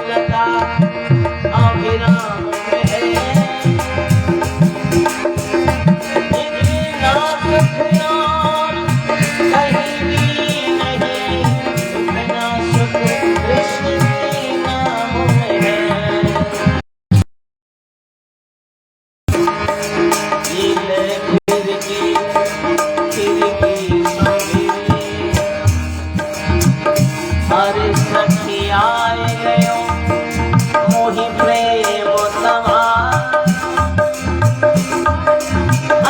लता अभिराम में है। इतना सुख और कहीं भी नहीं, इतना सुख कृष्ण के नाम में है। ये फिर की अरे सखी आए गयो मोहि प्रेम समा।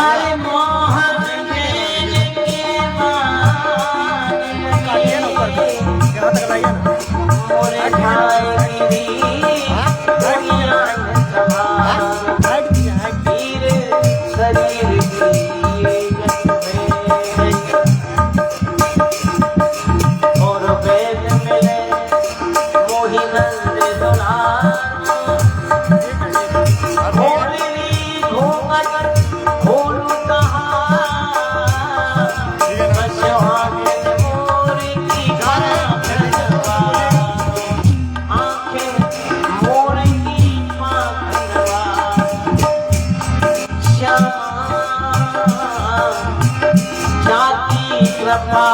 अरे मोहन के मान मोरे ढाई गिरी शरीर कृपा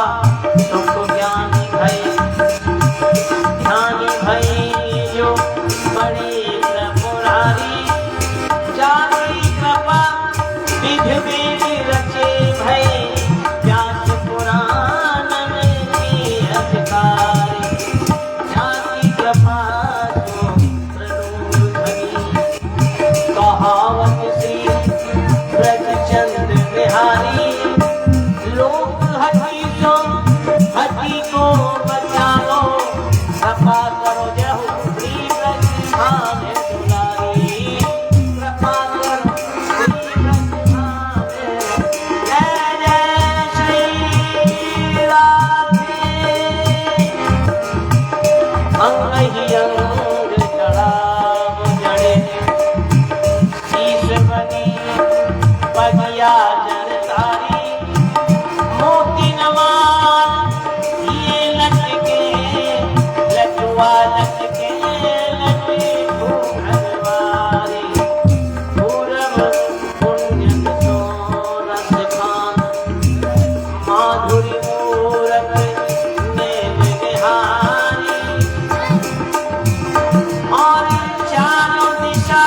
तुमको ज्ञानी भई, ज्ञानी भई जो बड़ी त्रिपुरारी। जानी कृपा विधि विधि रचे भई, व्यास पुराण में की अधिकारी। जानी कृपा जो प्रनूर भई, कहावत श्री ब्रजचंद्र बिहारी। लोक हठी को बचाओ, कृपा करो जहु श्री ब्रजधाम दुलारी। कृपा करो श्री ब्रजधाम, जय जय श्री राधे। अंग ही अंग चढ़ाव जड़े, शीश बनी बगिया जरतारी। मोती नवाज ये लटके लटुआ लटके लटे घरवारी। पूरब पुण्य सो रस खान, माधुरी मूरत नेम निहारी। और चारों दिशा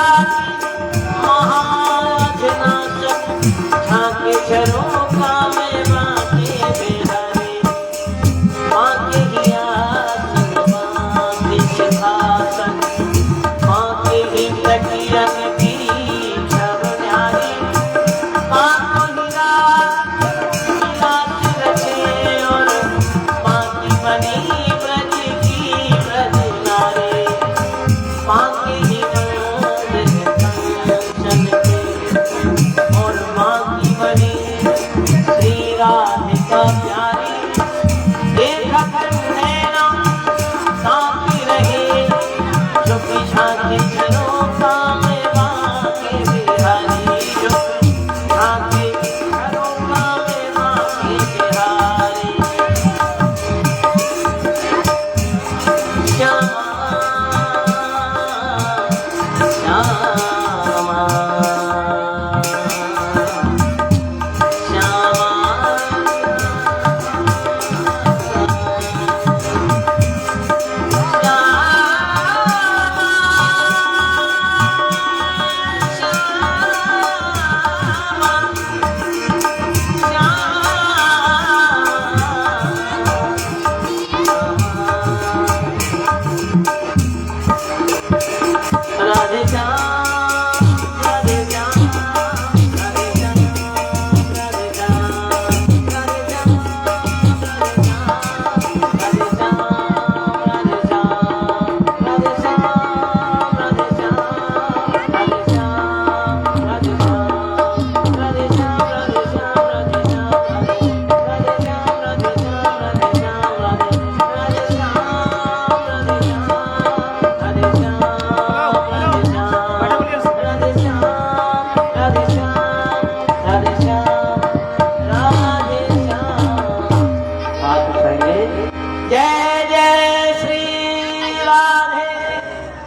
महाजनासक झांके झरोखा में बांके बिहारी। बांके ही आसन बांके सिंहासन, बांके ही तकियन की छवनारी। बांको ही रात रचे और बांकी बनी ब्रज की ब्रज नारी। बांके ही नंद कंचन के और बांकी बनी श्री राधिका प्यारी। देखा नैना साथी रहे, चुपी झांकी झरोखा में बांके बिहारी। चुपी झांकी झरोखा में बांके बिहारी। श्यामा श्यामा राधे श्याम राधे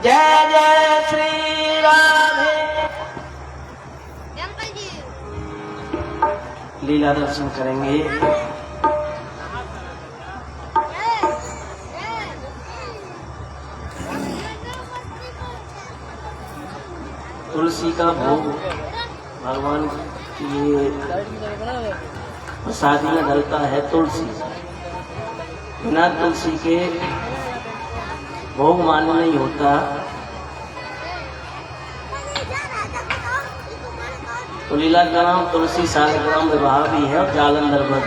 जय जय श्री राधे। लीला दर्शन करेंगे। तुलसी का भोग भगवान की प्रसादी में डलता है। तुलसी बिना तुलसी के भोग मान्य नहीं होता। तो लीला का नाम तुलसी सालग्राम विवाह भी है और जालंधर वध।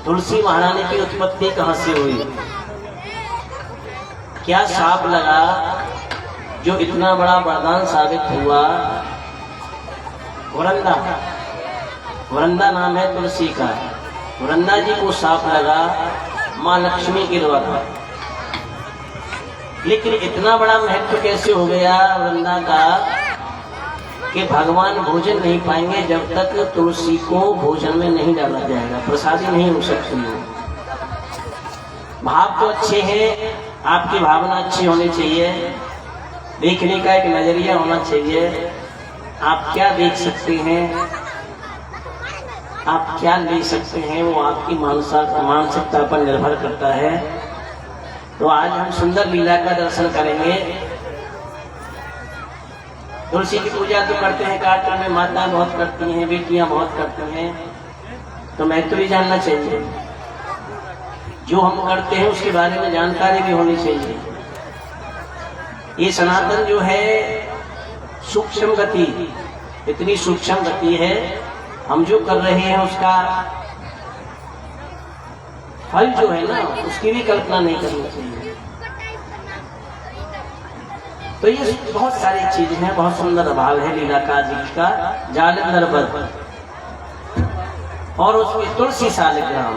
तुलसी महारानी की उत्पत्ति कहाँ से हुई? क्या साप लगा जो इतना बड़ा वरदान साबित हुआ? वरंदा, वरंदा नाम है तुलसी का। वरंदा जी को साप लगा माँ लक्ष्मी के द्वारा। लेकिन इतना बड़ा महत्व कैसे हो गया वरंदा का कि भगवान भोजन नहीं पाएंगे जब तक तुलसी को भोजन में नहीं डाला जाएगा, प्रसादी नहीं हो सकती है। भाव तो अच्छे हैं, आपकी भावना अच्छी होनी चाहिए, देखने का एक नजरिया होना चाहिए। आप क्या देख सकते हैं, आप क्या ले सकते हैं, वो आपकी मानसिकता पर निर्भर करता है। तो आज हम सुंदर लीला का दर्शन करेंगे। तुलसी की पूजा तो करते हैं, कार्तिक में माता बहुत करती हैं, बेटियां बहुत करती हैं, तो मैं तो भी जानना चाहिए। जो हम करते हैं उसके बारे में जानकारी भी होनी चाहिए। ये सनातन जो है सूक्ष्म गति, इतनी सूक्ष्म गति है, हम जो कर रहे हैं उसका फल जो है ना उसकी भी कल्पना नहीं करनी चाहिए। तो ये बहुत सारी चीजें हैं, बहुत सुंदर भाव है लीला का जी का। जालंधर वध और उसकी तुलसी सालग्राम,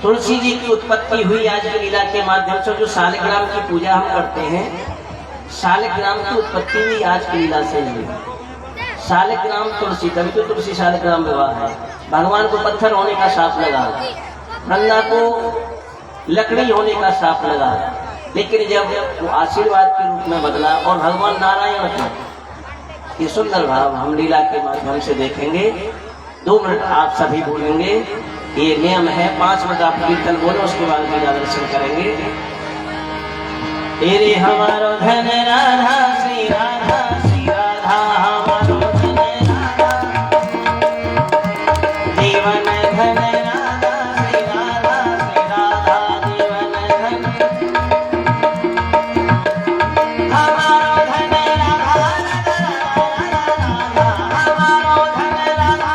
तुलसी जी की उत्पत्ति हुई आज की लीला के माध्यम से। जो सालग्राम की पूजा हम करते हैं, सालग्राम की उत्पत्ति भी आज की लीला से हुई। सालग्राम तुलसी, तभी तो तुलसी सालग्राम विवाह है। भगवान को पत्थर होने का शाप लगा, वरंदा को लकड़ी होने का शाप लगा, लेकिन जब वो आशीर्वाद के रूप में बदला और भगवान नारायण थे। ये सुंदर भाव हम लीला के माध्यम से देखेंगे। 2 मिनट आप सभी बोलेंगे, ये नियम है। 5 मिनट आप कीर्तन बोलो, उसके बाद लीला दर्शन करेंगे। तेरे हमारो धन राधा श्री राधा, श्री राधा हमारो धन राधा, जीवन धन राधा श्री राधा, श्री राधा जीवन धन, हमारो धन राधा, हमारो धन राधा,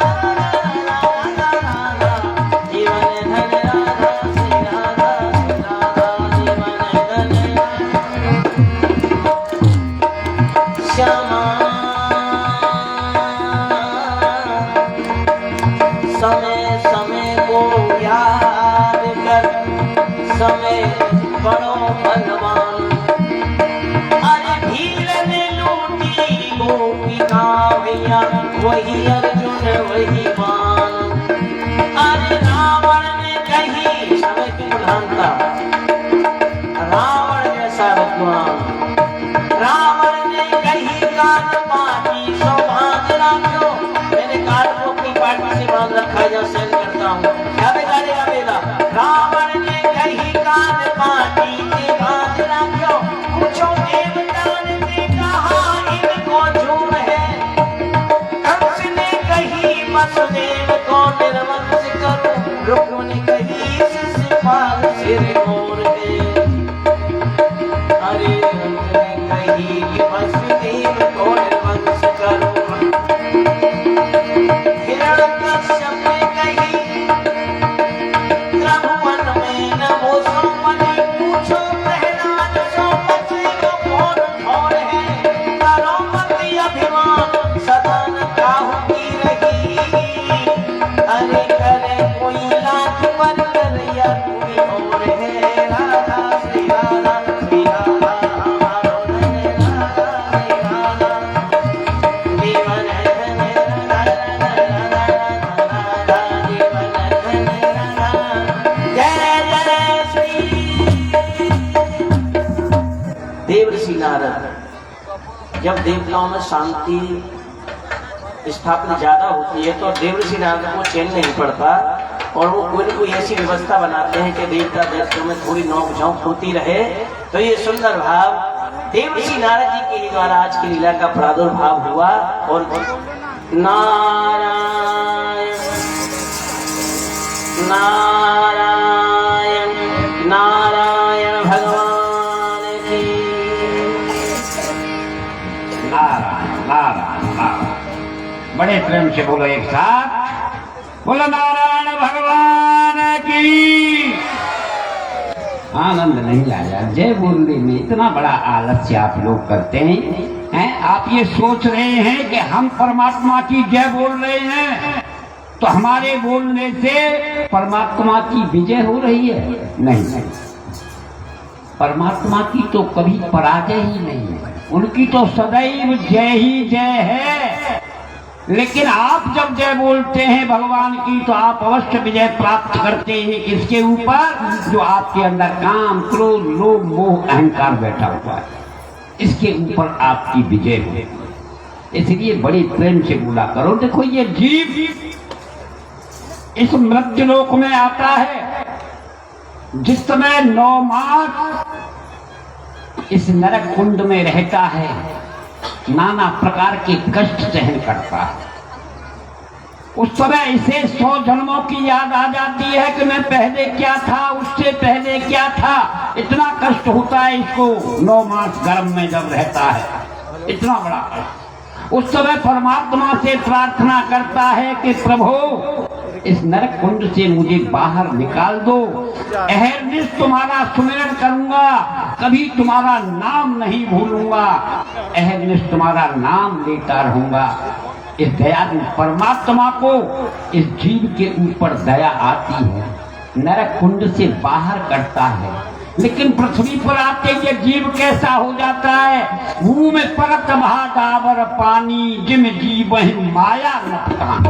जीवन धन राधा श्री राधा, श्री राधा जीवन धन, श्यामा समय समय को याद कर, समय बड़ो बलवान। अरे भीड़ ने लूटी गोपिका भैया, वही अर्जुन वही बाण। अरे रावण ने कही, समय की प्रधानता, रावण जैसा विद्वान, रावण ने कही कान पाटी सो बांध रखो। मैंने कान को अपनी पाटी से बांध रखा है, जब सेल करता हूँ, क्या बिगाड़ेगा मेरा? रावण ने कही कान पाटी से बांध रखो, पूछो देवता ने कहा इनको झूम है। कंस ने कही वसुदेव को निर्वंश करो, रुक्मिणी ने कही शिशुपाल सिर मोर है। अरे कही वसुदेव को देवर्षि नारद, जब देवताओं में शांति स्थापित ज्यादा होती है तो देवर्षि नारद को चैन नहीं पड़ता और वो कोई न कोई ऐसी व्यवस्था बनाते हैं कि देवता दैत्यों में थोड़ी नोक झोंक होती रहे। तो ये सुंदर भाव देवर्षि नारद जी के द्वारा आज की लीला का प्रादुर्भाव हुआ। और नारायण नारायण नारायण भगवान की नारायण नारायण नारायण। बड़े प्रेम से बोलो एक साथ, बोलो नारायण भगवान की। आनंद नहीं आया जय बोलने में, इतना बड़ा आलस्य आप लोग करते हैं। आप ये सोच रहे हैं कि हम परमात्मा की जय बोल रहे हैं तो हमारे बोलने से परमात्मा की विजय हो रही है? नहीं नहीं, परमात्मा की तो कभी पराजय ही नहीं है, उनकी तो सदैव जय ही जय है। लेकिन आप जब जय बोलते हैं भगवान की तो आप अवश्य विजय प्राप्त करते हैं इसके ऊपर जो आपके अंदर काम क्रोध लोभ मोह अहंकार बैठा हुआ है, इसके ऊपर आपकी विजय होगी। इसलिए बड़े प्रेम से बोला करो। देखो ये जीव इस मृत्युलोक में आता है, जिस समय 9 मास इस नरक कुंड में रहता है, नाना प्रकार के कष्ट सहन करता है। उस समय इसे 100 जन्मों की याद आ जाती है कि मैं पहले क्या था, उससे पहले क्या था। इतना कष्ट होता है इसको 9 मास गर्भ में जब रहता है, इतना बड़ा कष्ट। उस समय परमात्मा से प्रार्थना करता है कि प्रभु इस नरक कुंड से मुझे बाहर निकाल दो, अहरनिश तुम्हारा सुमिरन करूंगा, कभी तुम्हारा नाम नहीं भूलूंगा, अहरनिश तुम्हारा नाम लेता रहूंगा। इस दयालु परमात्मा को इस जीव के ऊपर दया आती है, नरक कुंड से बाहर करता है। लेकिन पृथ्वी पर आते ये जीव कैसा हो जाता है? मुंह में परत भादावर पानी, जिम जीव माया नपकान।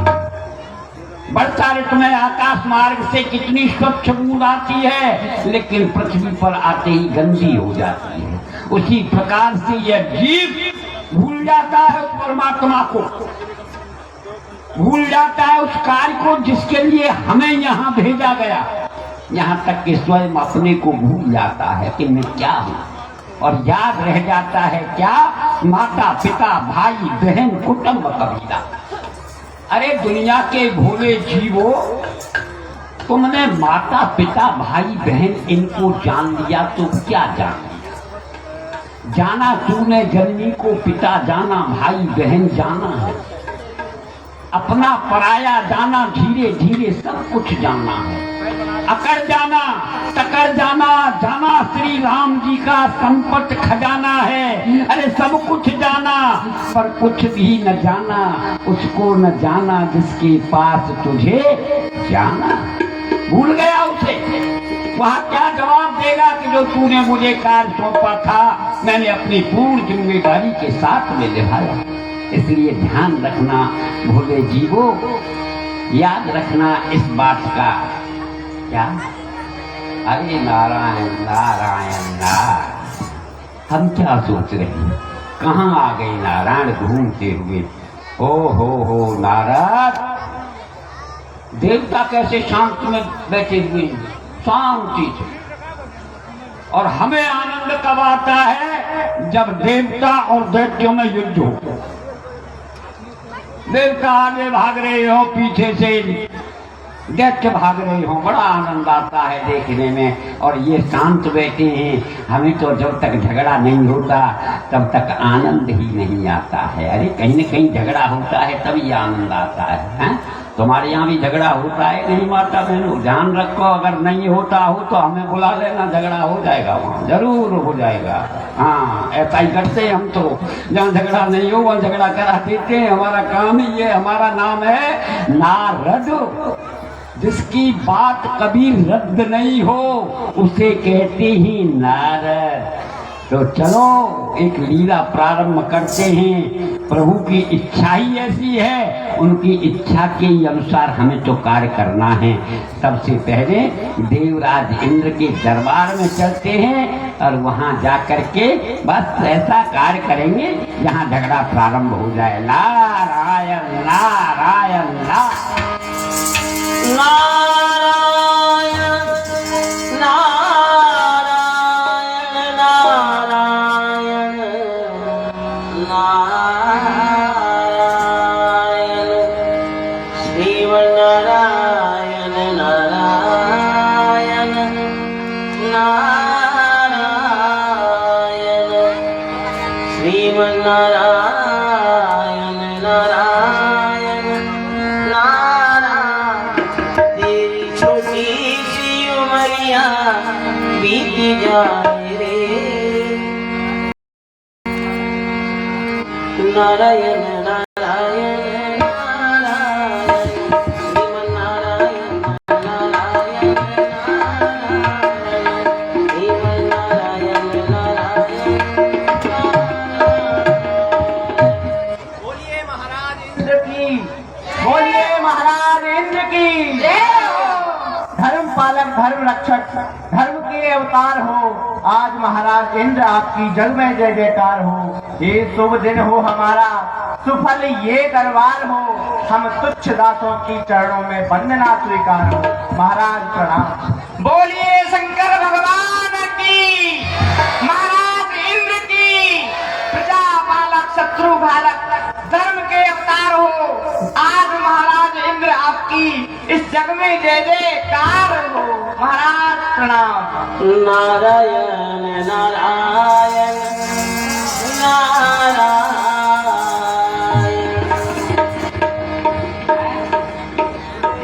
बढ़ता में आकाश मार्ग से कितनी स्वच्छ बूंद आती है, लेकिन पृथ्वी पर आते ही गंदी हो जाती है। उसी प्रकार से यह जीव भूल जाता है उस परमात्मा को, भूल जाता है उस कार्य को जिसके लिए हमें यहाँ भेजा गया। यहाँ तक कि स्वयं अपने को भूल जाता है कि मैं क्या हूँ, और याद रह जाता है क्या? माता पिता भाई बहन कुटुंब कबीला। अरे दुनिया के भोले जीवो, तुमने माता पिता भाई बहन इनको जान लिया तो क्या जान लिया? जाना तूने जननी को, पिता जाना भाई बहन जाना है, अपना पराया जाना, धीरे धीरे सब कुछ जाना है। अकर जाना टकर जाना, जाना श्री राम जी का संपत खजाना है। अरे सब कुछ जाना पर कुछ भी न जाना, उसको न जाना जिसके पास तुझे जाना। भूल गया उसे, वहाँ क्या जवाब देगा कि जो तूने मुझे कार्य सौंपा था मैंने अपनी पूर्ण जिम्मेदारी के साथ में निभाया। इसलिए ध्यान रखना भोले जीवो, याद रखना इस बात का। क्या? अरे नारायण नारायण नारायण, हम क्या सोच रहे हैं? कहाँ आ गए नारायण घूमते हुए? हो नारायण, देवता कैसे शांत में बैठे हुए हैं, शांति से। और हमें आनंद कब आता है? जब देवता और दैत्यों में युद्ध हो। देवता आगे भाग रहे हो, पीछे से दैत्य भाग रहे हो, बड़ा आनंद आता है देखने में। और ये शांत बैठे हैं, हमें तो जब तक झगड़ा नहीं होता तब तक आनंद ही नहीं आता है। अरे कहीं न कहीं झगड़ा होता है तभी आनंद आता है। तुम्हारे यहाँ भी झगड़ा होता है नहीं माता बहनों? ध्यान रखो, अगर नहीं होता हो तो हमें बुला लेना, झगड़ा हो जाएगा, वहाँ जरूर हो जाएगा। हाँ, ऐसा ही करते हम तो, जहाँ झगड़ा नहीं हो वहाँ झगड़ा करा देते हैं। हमारा काम ही ये, हमारा नाम है नारद। जिसकी बात कभी रद्द नहीं हो उसे कहते ही नारद। तो चलो एक लीला प्रारंभ करते हैं। प्रभु की इच्छा ही ऐसी है उनकी इच्छा के अनुसार हमें तो कार्य करना है। सबसे पहले देवराज इंद्र के दरबार में चलते हैं और वहां जाकर के बस ऐसा कार्य करेंगे जहां झगड़ा प्रारंभ हो जाए। नारायण नारायण नारायण बीती जाए रे। नारायण नारायण नारायण श्रीमन नारायण नारायण नारायण श्रीमन नारायण नारायण। बोलिए महाराज इंद्र की, बोलिए महाराज इंद्र की। धर्म पालक, धर्म रक्षक, धर्म के अवतार हो। आज महाराज इंद्र आपकी जग में जय जयकार हो। ये शुभ दिन हो हमारा, सुफल ये दरबार हो। हम तुच्छ दासों की चरणों में वंदना स्वीकार हो। महाराज प्रणाम। बोलिए शंकर भगवान की, महाराज इंद्र की। प्रजा पालक, शत्रु घालक, धर्म के अवतार हो। आज महाराज इंद्र आपकी इस जग में जय जयकार हो। महाराज प्रणाम। नारायण नारायण नारायण।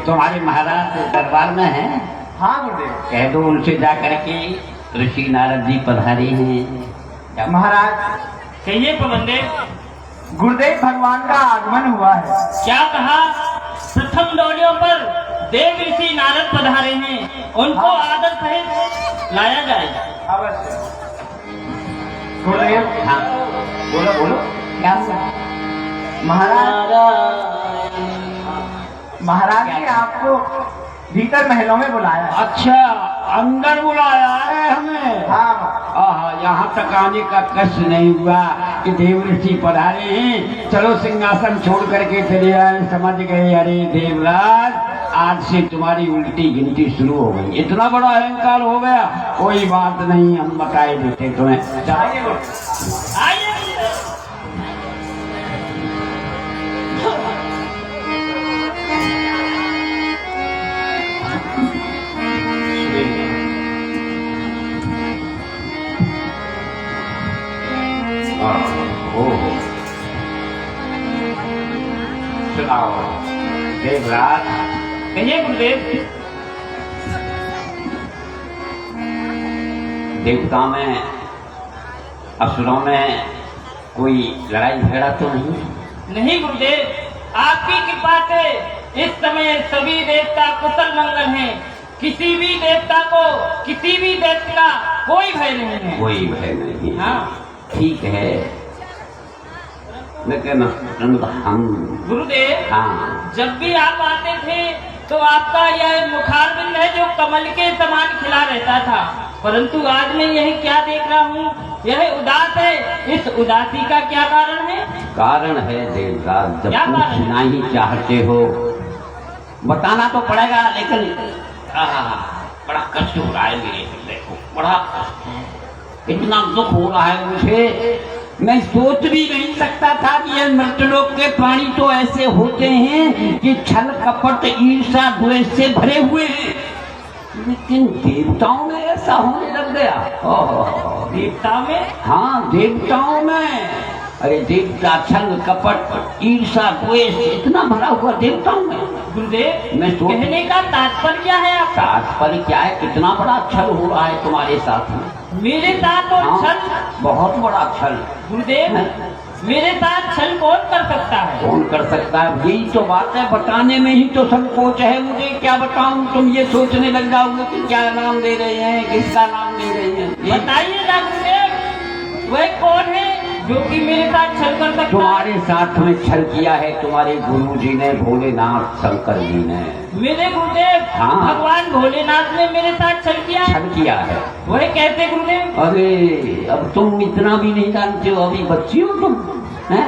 तुम्हारे महाराज दरबार में है? हाँ गुरुदेव। कह दो उनसे जाकर के ऋषि नारद जी पधारे हैं। महाराज कहिए प्रबंधे, गुरुदेव भगवान का आगमन हुआ है। क्या कहा? प्रथम डोलियों पर देव ऋषि नारद पधारे हैं, उनको आदर सहित लाया जाएगा। अवश्य। गुरुदेव हाँ बोलो बोलो। क्या हुआ? महाराज, महाराज ने आपको भीतर महलों में बुलाया है। अच्छा, अंदर बुलाया है हमें? हाँ। यहाँ तक आने का कष्ट नहीं हुआ कि देव ऋषि पधारे हैं। चलो सिंहासन छोड़ करके चले आए। समझ गए, अरे देवराज आज से तुम्हारी उल्टी गिनती शुरू हो गई। इतना बड़ा अहंकार हो गया। कोई बात नहीं, हम बताए देते तुम्हें। आइए गुरुदेव। आइए। सुनाओ देवराज। कहिए गुरुदेव। देवता में, असुरों में कोई लड़ाई झगड़ा तो नहीं? नहीं गुरुदेव, आपकी कृपा से इस समय सभी देवता कुशल मंगल हैं। किसी भी देवता को, किसी भी दैत्य का कोई भय नहीं है। कोई भय नहीं। हाँ ठीक है, लेकिन हम गुरुदेव, हाँ जब भी आप आते थे तो आपका यह मुखारबिंद है जो कमल के समान खिला रहता था, परंतु आज मैं यह क्या देख रहा हूँ, यह उदास है। इस उदासी का क्या कारण है? कारण है देवराज, जब क्या कारण है? पूछना ही चाहते हो बताना तो पड़ेगा, लेकिन बड़ा कष्ट हो रहा है मेरे हृदय को, बड़ा कष्ट है। इतना दुख हो रहा है मुझे, मैं सोच भी नहीं सकता था कि ये मृतलोक के प्राणी तो ऐसे होते हैं कि छल कपट ईर्षा द्वेष से भरे हुए हैं, लेकिन देवताओं में ऐसा होने लग गया। देवताओं में? हाँ, देवताओं में। अरे देवता छल कपट ईर्षा द्वेष इतना भरा हुआ देवताओं में। गुरुदेव, मैं कहने का तात्पर्य क्या है आपका? तात्पर्य क्या है, कितना बड़ा छल हो रहा है तुम्हारे साथ में। मेरे साथ तो हाँ, छल? बहुत बड़ा छल। गुरुदेव, मेरे साथ छल कौन कर सकता है? कौन कर सकता है, यही तो बात है, बताने में ही तो संकोच है मुझे। क्या बताऊं, तुम ये सोचने लग जाओगे कि क्या नाम दे रहे हैं, किसका नाम दे रहे हैं। बताइए ना गुरुदेव, वह कौन है जो कि मेरे साथ छल कर सकता है। तुम्हारे साथ में छल किया है तुम्हारे गुरु जी ने, भोलेनाथ शंकर जी ने। मेरे गुरुदेव हाँ। भगवान भोलेनाथ ने मेरे साथ छल किया। छल किया है। वह कैसे गुरुदेव? अरे अब तुम इतना भी नहीं जानते हो, अभी बच्ची हो तुम, हैं?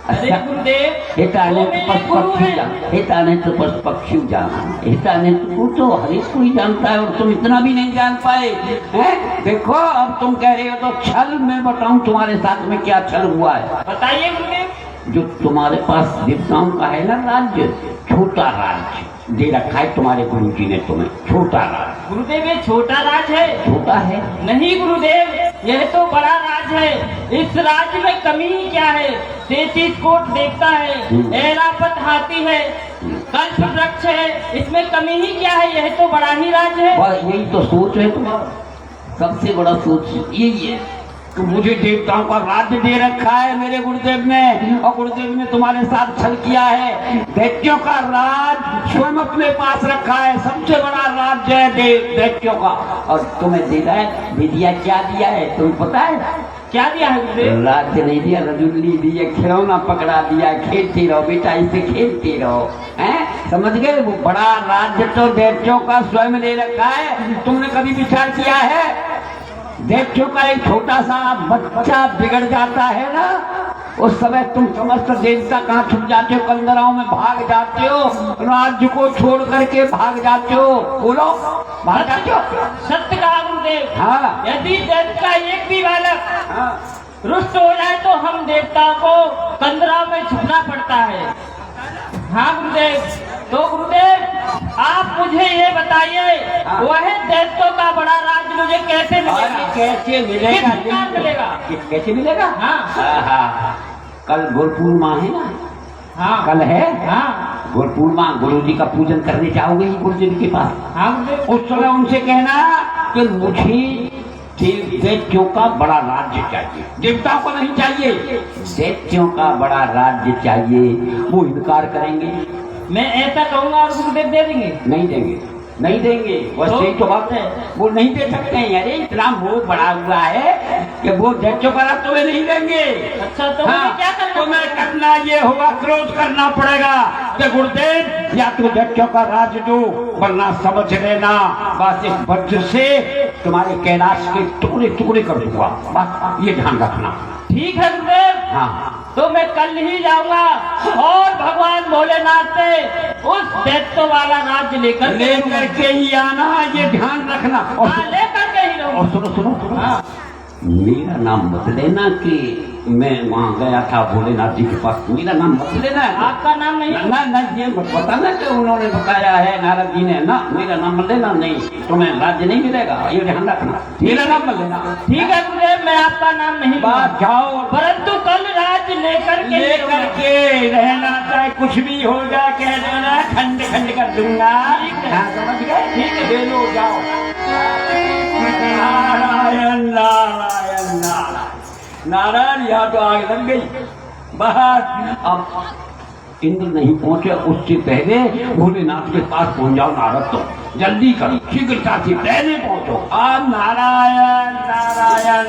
अरे गुरुदेव, हिताने वो तो मेरे पशु गुरु पक्षी हैं। जाना, हिताने तो पशु पक्षी जाना, हिताने तो हर एक कोई जानता है, और तुम इतना भी नहीं जान पाए, हैं? देखो अब तुम कह रहे हो तो छल मैं बताऊं तुम्हारे साथ में क्या छल हुआ है। बताइए गुरुदेव। जो तुम्हारे पास देवताओं का है ना राज्य, छोटा राज्य दे रखा है तुम्हारे गुरु जी ने तुम्हें, छोटा राज्य। गुरुदेव ये छोटा राज है? छोटा है नहीं गुरुदेव, यह तो बड़ा राज है। इस राज्य में कमी ही क्या है? 33 कोट देखता है, ऐरावत हाथी है, कल्प वृक्ष है, इसमें कमी ही क्या है? यह तो बड़ा ही राज है। बस यही तो सोच है तुम्हारा, सबसे बड़ा सोच यही है कि मुझे देवताओं का राज्य दे रखा है मेरे गुरुदेव ने, और गुरुदेव ने तुम्हारे साथ छल किया है। दैत्यों का राज स्वयं अपने पास रखा है, सबसे बड़ा राज्य है दैत्यों का, और तुम्हें दे रहा है। दे दिया, क्या दिया है तुम्हें पता है? क्या दिया है गुरुदेव? राज्य नहीं दिया, रजुल्ली दिया, खिलौना पकड़ा दिया, खेलते रहो बेटा, इसे खेलते रहो, हैं? समझ गए? वो बड़ा राज्य तो दैत्यों का स्वयं दे रखा है। तुमने कभी विचार किया है दैत्यों का एक छोटा सा बच्चा बिगड़ जाता है ना, उस समय तुम समस्त देवता कहाँ छुप जाते हो? कंदराओं में भाग जाते हो, राज्य को छोड़ करके भाग जाते हो। बोलो, भाग जाते हो? सत्य कहा गुरुदेव। हाँ यदि दैत्य का एक भी बालक हाँ। रुष्ट हो जाए तो हम देवताओं को कंदरा में छुपना पड़ता है। हाँ गुरुदेव। तो गुरुदेव आप मुझे ये बताइए, हाँ। वह दैत्यों का बड़ा राज मुझे कैसे मिलेगा? कैसे मिलेगा? किस प्रकार मिलेगा? कैसे मिलेगा? हाँ। हाँ, कल गुरु पूर्णिमा है ना, हाँ कल है। हाँ गुरु पूर्णिमा, गुरु जी का पूजन करने जाओगे ही गुरु जी के पास। हाँ गुरुदेव। उस समय उनसे कहना कि मुझे दैत्यों का बड़ा राज्य चाहिए, देवताओं को नहीं चाहिए, दैत्यों का बड़ा राज्य चाहिए। वो इनकार करेंगे, मैं ऐसा कहूंगा और गुरुदेव दे देंगे? नहीं देंगे, नहीं देंगे। बस तो? यही तो बात है, वो नहीं दे सकते हैं। अरे इतना मोह बड़ा हुआ है कि वो दैत्यों का राज्य तुम्हें नहीं देंगे। अच्छा तो मुझे क्या करना? तुम्हें करना ये होगा, क्रोध करना पड़ेगा कि गुरुदेव या तो दैत्यों का राज्य दो, वरना समझ लेना बस इस वज्र से तुम्हारे कैलाश के टुकड़े टुकड़े कर दूंगा। बस ये ध्यान रखना। ठीक है गुरुदेव। हाँ तो मैं कल ही जाऊंगा और भगवान भोलेनाथ से उस दैत्य वाला राज्य लेकर के ही आना, ये ध्यान रखना। और लेकर के ही रहूंगा। और सुनो सुनो सुनो, हाँ। मेरा नाम मत लेना कि मैं वहाँ गया था भोलेनाथ जी के पास, मेरा नाम मत लेना। आपका नाम नहीं? ना ना, ये मत बताना कि उन्होंने बताया है नारद जी ने, ना मेरा नाम मत लेना। नहीं, तुम्हें राज्य नहीं मिलेगा, ये ध्यान रखना। मेरा नाम मत लेना। ठीक है गुरुदेव, मैं आपका नाम नहीं बात जाओ, परंतु कल राज्य लेकर के रहना, चाहे कुछ भी हो जाए, कह देना खंड खंड कर दूंगा। हाँ, समझ गए? ठीक है, ले लो, जाओ। नारायण नारायण नारायण नारायण। यहाँ तो आग लग गई बाहर। अब इंद्र नहीं पहुंचे, उससे पहले भोलेनाथ के पास पहुंच जाओ। नारद तो जल्दी करो, शीघ्रता से पहले पहुंचो। अब नारायण नारायण।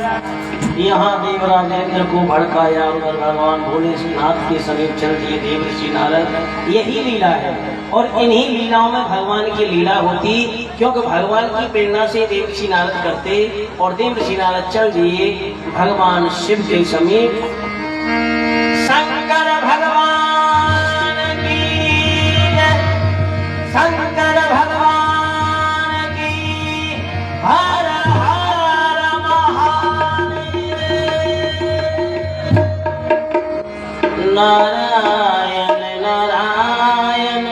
यहाँ देवराज इंद्र को भड़काया, उधर भगवान भोलेनाथ के समीप चल दिए देव ऋषि नारद। यही लीला है, और इन्हीं लीलाओं में भगवान की लीला होती, क्योंकि भगवान की प्रेरणा से देव ऋषि नारद करते, और देव ऋषि नारद चल दिए भगवान शिव के समीप। शंकर भगवान की जय, शंकर भगवान की हर हर महादेव। नारायण नारायण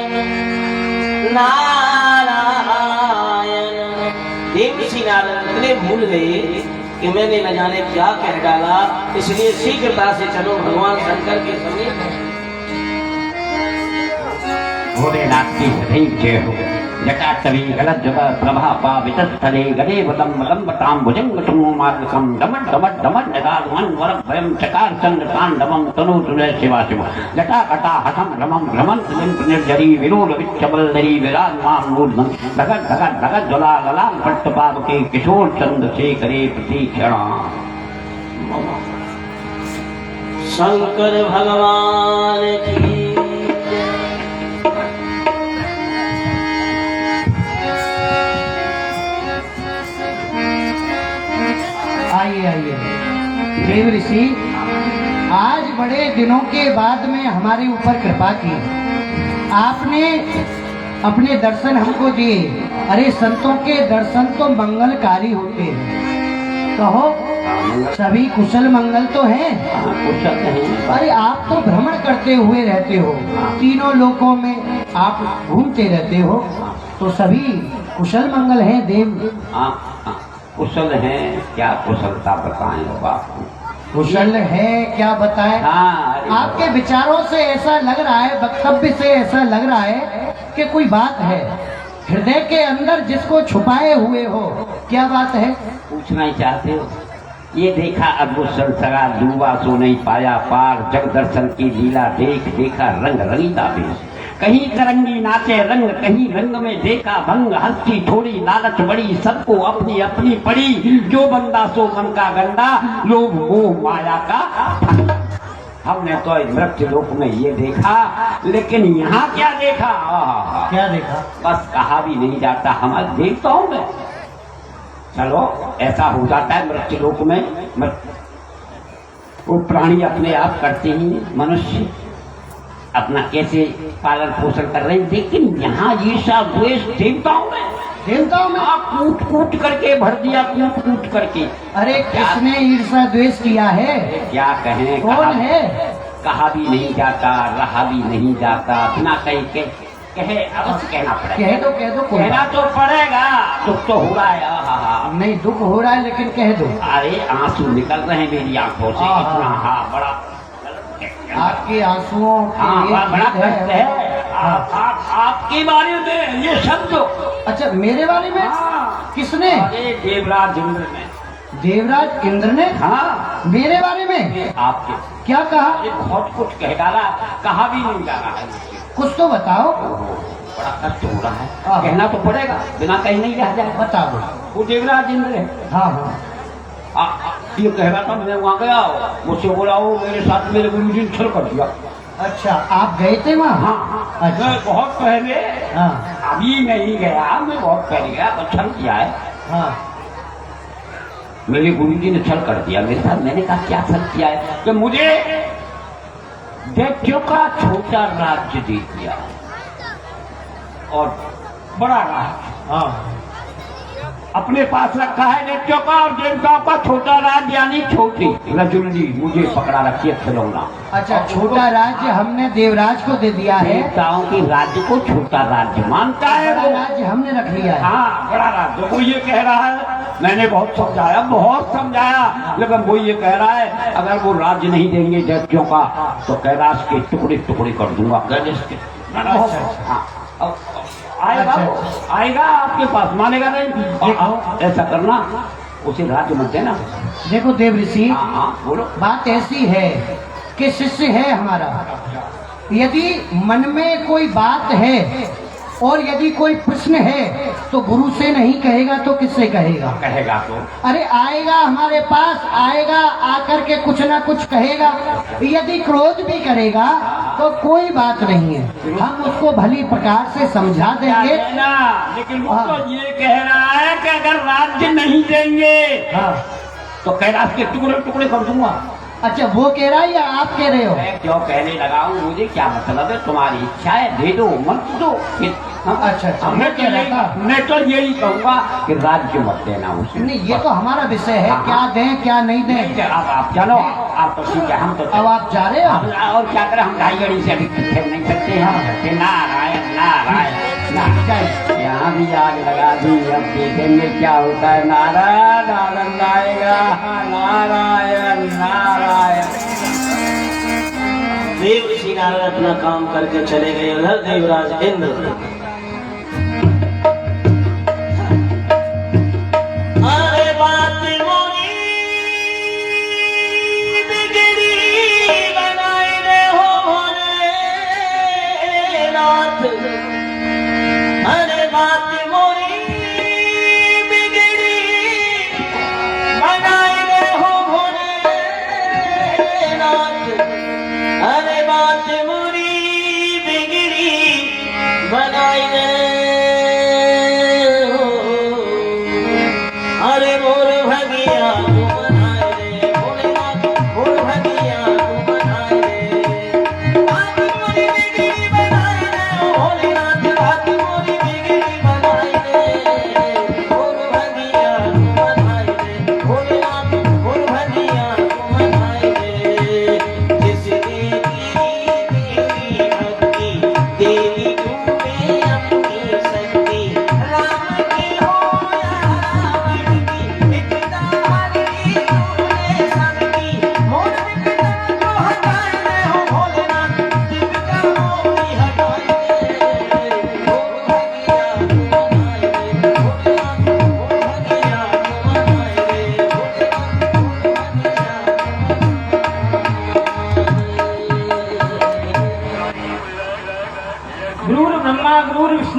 नारायण। देव ऋषि नारद इतने भूल गए कि मैंने न जाने क्या कह डाला, इसलिए शीघ्रता से चलो भगवान शंकर के समीप। भोलेनाथ की सदैव जय हो। जटाटवी गलत जगह प्रभा पावितस्थले गले वदम लंबताम भुजंग तुमार्कम दमन दमन दमन नगालमन वरम भयम चकार चंद्र तांडवम तनु तुलय शिवा शिव। जटा कटा हसम रमम रमन निर्जरी विरोध विच्चबलधरी विराजमान मूर्धन धगत धगत धगत ज्वला ललाल पट्टपाद के किशोर चंद्र शेखरे प्रतीक्षणा। शंकर भगवान की। आइए आइए देव ऋषि, आज बड़े दिनों के बाद में हमारे ऊपर कृपा की। आपने अपने दर्शन हमको दिए। अरे संतों के दर्शन तो मंगलकारी होते हैं। कहो सभी कुशल मंगल तो हैं? कुशल नहीं। अरे आप तो भ्रमण करते हुए रहते हो, तीनों लोकों में आप घूमते रहते हो, तो सभी कुशल मंगल हैं देव। कुशल है, क्या कुशलता बताएं लोग आपको? कुशल है क्या बताएं? हाँ, आपके विचारों से ऐसा लग रहा है, वक्तव्य से ऐसा लग रहा है कि कोई बात है हृदय के अंदर जिसको छुपाए हुए हो। क्या बात है? पूछना ही चाहते हो? ये देखा अद्भुत संसरा, डूबा सो नहीं पाया पार, जग दर्शन की लीला देख देखा रंग रंगीता देश। कहीं तरंगी नाचे रंग, कहीं रंग में देखा भंग, हस्ती थोड़ी लालच बड़ी, सबको अपनी अपनी पड़ी, जो बंदा सो मन का गंडा, लोभ मोह माया का फंदा। हमने तो मृत्यु लोक में ये देखा, लेकिन यहाँ क्या देखा? क्या देखा? बस कहा भी नहीं जाता, हमारे देखता हूँ मैं। चलो ऐसा हो जाता है मृत्यु लोक में, वो प्राणी अपने आप करते ही, मनुष्य अपना कैसे पालन पोषण कर रहे हैं, लेकिन यहाँ ईर्षा द्वेष देवताओं में कूट कूट करके भर दिया, कूट कूट करके। अरे किसने ईर्षा द्वेष किया है? क्या कहें? कौन है? कहा भी नहीं जाता, रहा भी नहीं जाता, बिना कहे अवश्य कहना पड़ेगा। कह दो कहना तो पड़ेगा। दुख तो हो रहा है। नहीं दुख हो रहा है, लेकिन कह दो। अरे आंसू निकल रहे हैं मेरी आंखों से, इतना बड़ा आपके आंसुओं बड़ा कष्ट है। आपके बारे में ये शब्द। अच्छा मेरे बारे में? किसने? अरे देवराज इंद्र ने। देवराज इंद्र ने? हाँ मेरे बारे में? आपके क्या कहा? बहुत कुछ कह डाला, कहा भी नहीं जा रहा है। कुछ तो बताओ। बड़ा कष्ट हो रहा है, कहना तो पड़ेगा, बिना कहीं नहीं रह जाए। बता दो। वो देवराज इंद्र है। हाँ ये कह रहा था, मैं वहाँ गया, मुझसे बोला वो मेरे साथ मेरे गुरुजी ने छल कर दिया। अच्छा आप गए थे वहाँ? हाँ अच्छा। मैं बहुत पहले, हाँ अभी नहीं गया, मैं बहुत पहले गया, तो छल किया है। हाँ मेरे गुरुजी ने छल कर दिया मेरे साथ। मैंने कहा क्या छल किया है? कि मुझे दैत्यों का छोटा राज्य दे दिया और बड़ा राज्य हाँ अपने पास रखा है, दैत्यों का और देवताओं का छोटा राज्य, यानी छोटी रजुलनी मुझे पकड़ा रखी है खिलौना। अच्छा छोटा राज्य हमने देवराज को दे दिया है। देवताओं के राज्य को छोटा राज्य मानता है, बड़ा राज्य हमने रख लिया है। हाँ बड़ा राज्य। वो ये कह रहा है, मैंने बहुत समझाया, लेकिन वो ये कह रहा है अगर वो राज्य नहीं देंगे दैत्यों का तो कैलाश के टुकड़े टुकड़े कर दूंगा। आएगा आपके पास, मानेगा नहीं। ऐसा करना, उसे राज्य मत देना। देखो देव ऋषि, बोलो। बात ऐसी है कि शिष्य है हमारा, यदि मन में कोई बात है और यदि कोई प्रश्न है तो गुरु से नहीं कहेगा तो किससे कहेगा? कहेगा तो अरे आएगा हमारे पास, आएगा आकर के कुछ ना कुछ कहेगा। यदि क्रोध भी करेगा तो कोई बात नहीं है, हम उसको भली प्रकार से समझा देंगे। लेकिन वो तो ये कह रहा है कि अगर राज्य नहीं देंगे तो कैलाश के टुकड़े टुकड़े कर दूंगा। अच्छा वो कह रहा है या आप कह रहे हो? मैं क्यों कहने लगा हूँ, मुझे क्या मतलब है, तुम्हारी इच्छा है दे दो मत दो। अच्छा मैं तो यही कहूँगा कि राज्य मत देना उसे। नहीं ये तो हमारा विषय है, क्या दें क्या नहीं दें। आप चलो, आप तो ठीक है, हम तो अब आप जा रहे हो और क्या करें, हम ढाई गाड़ी से अभी खेल नहीं सकते हैं। नारायण नारायण यहाँ भी आग लगा दी, अब देखेंगे क्या होता है। नारायण आनंद आएगा, नारायण नारायण। देव ऋषि नारद अपना काम करके चले गए। उधर देवराज इंद्र अरे बात मोरी बिगड़ी बनाए रे हो भोलेनाथ। अरे बात मोरी बिगड़ी बनाए रे हो भोलेनाथ।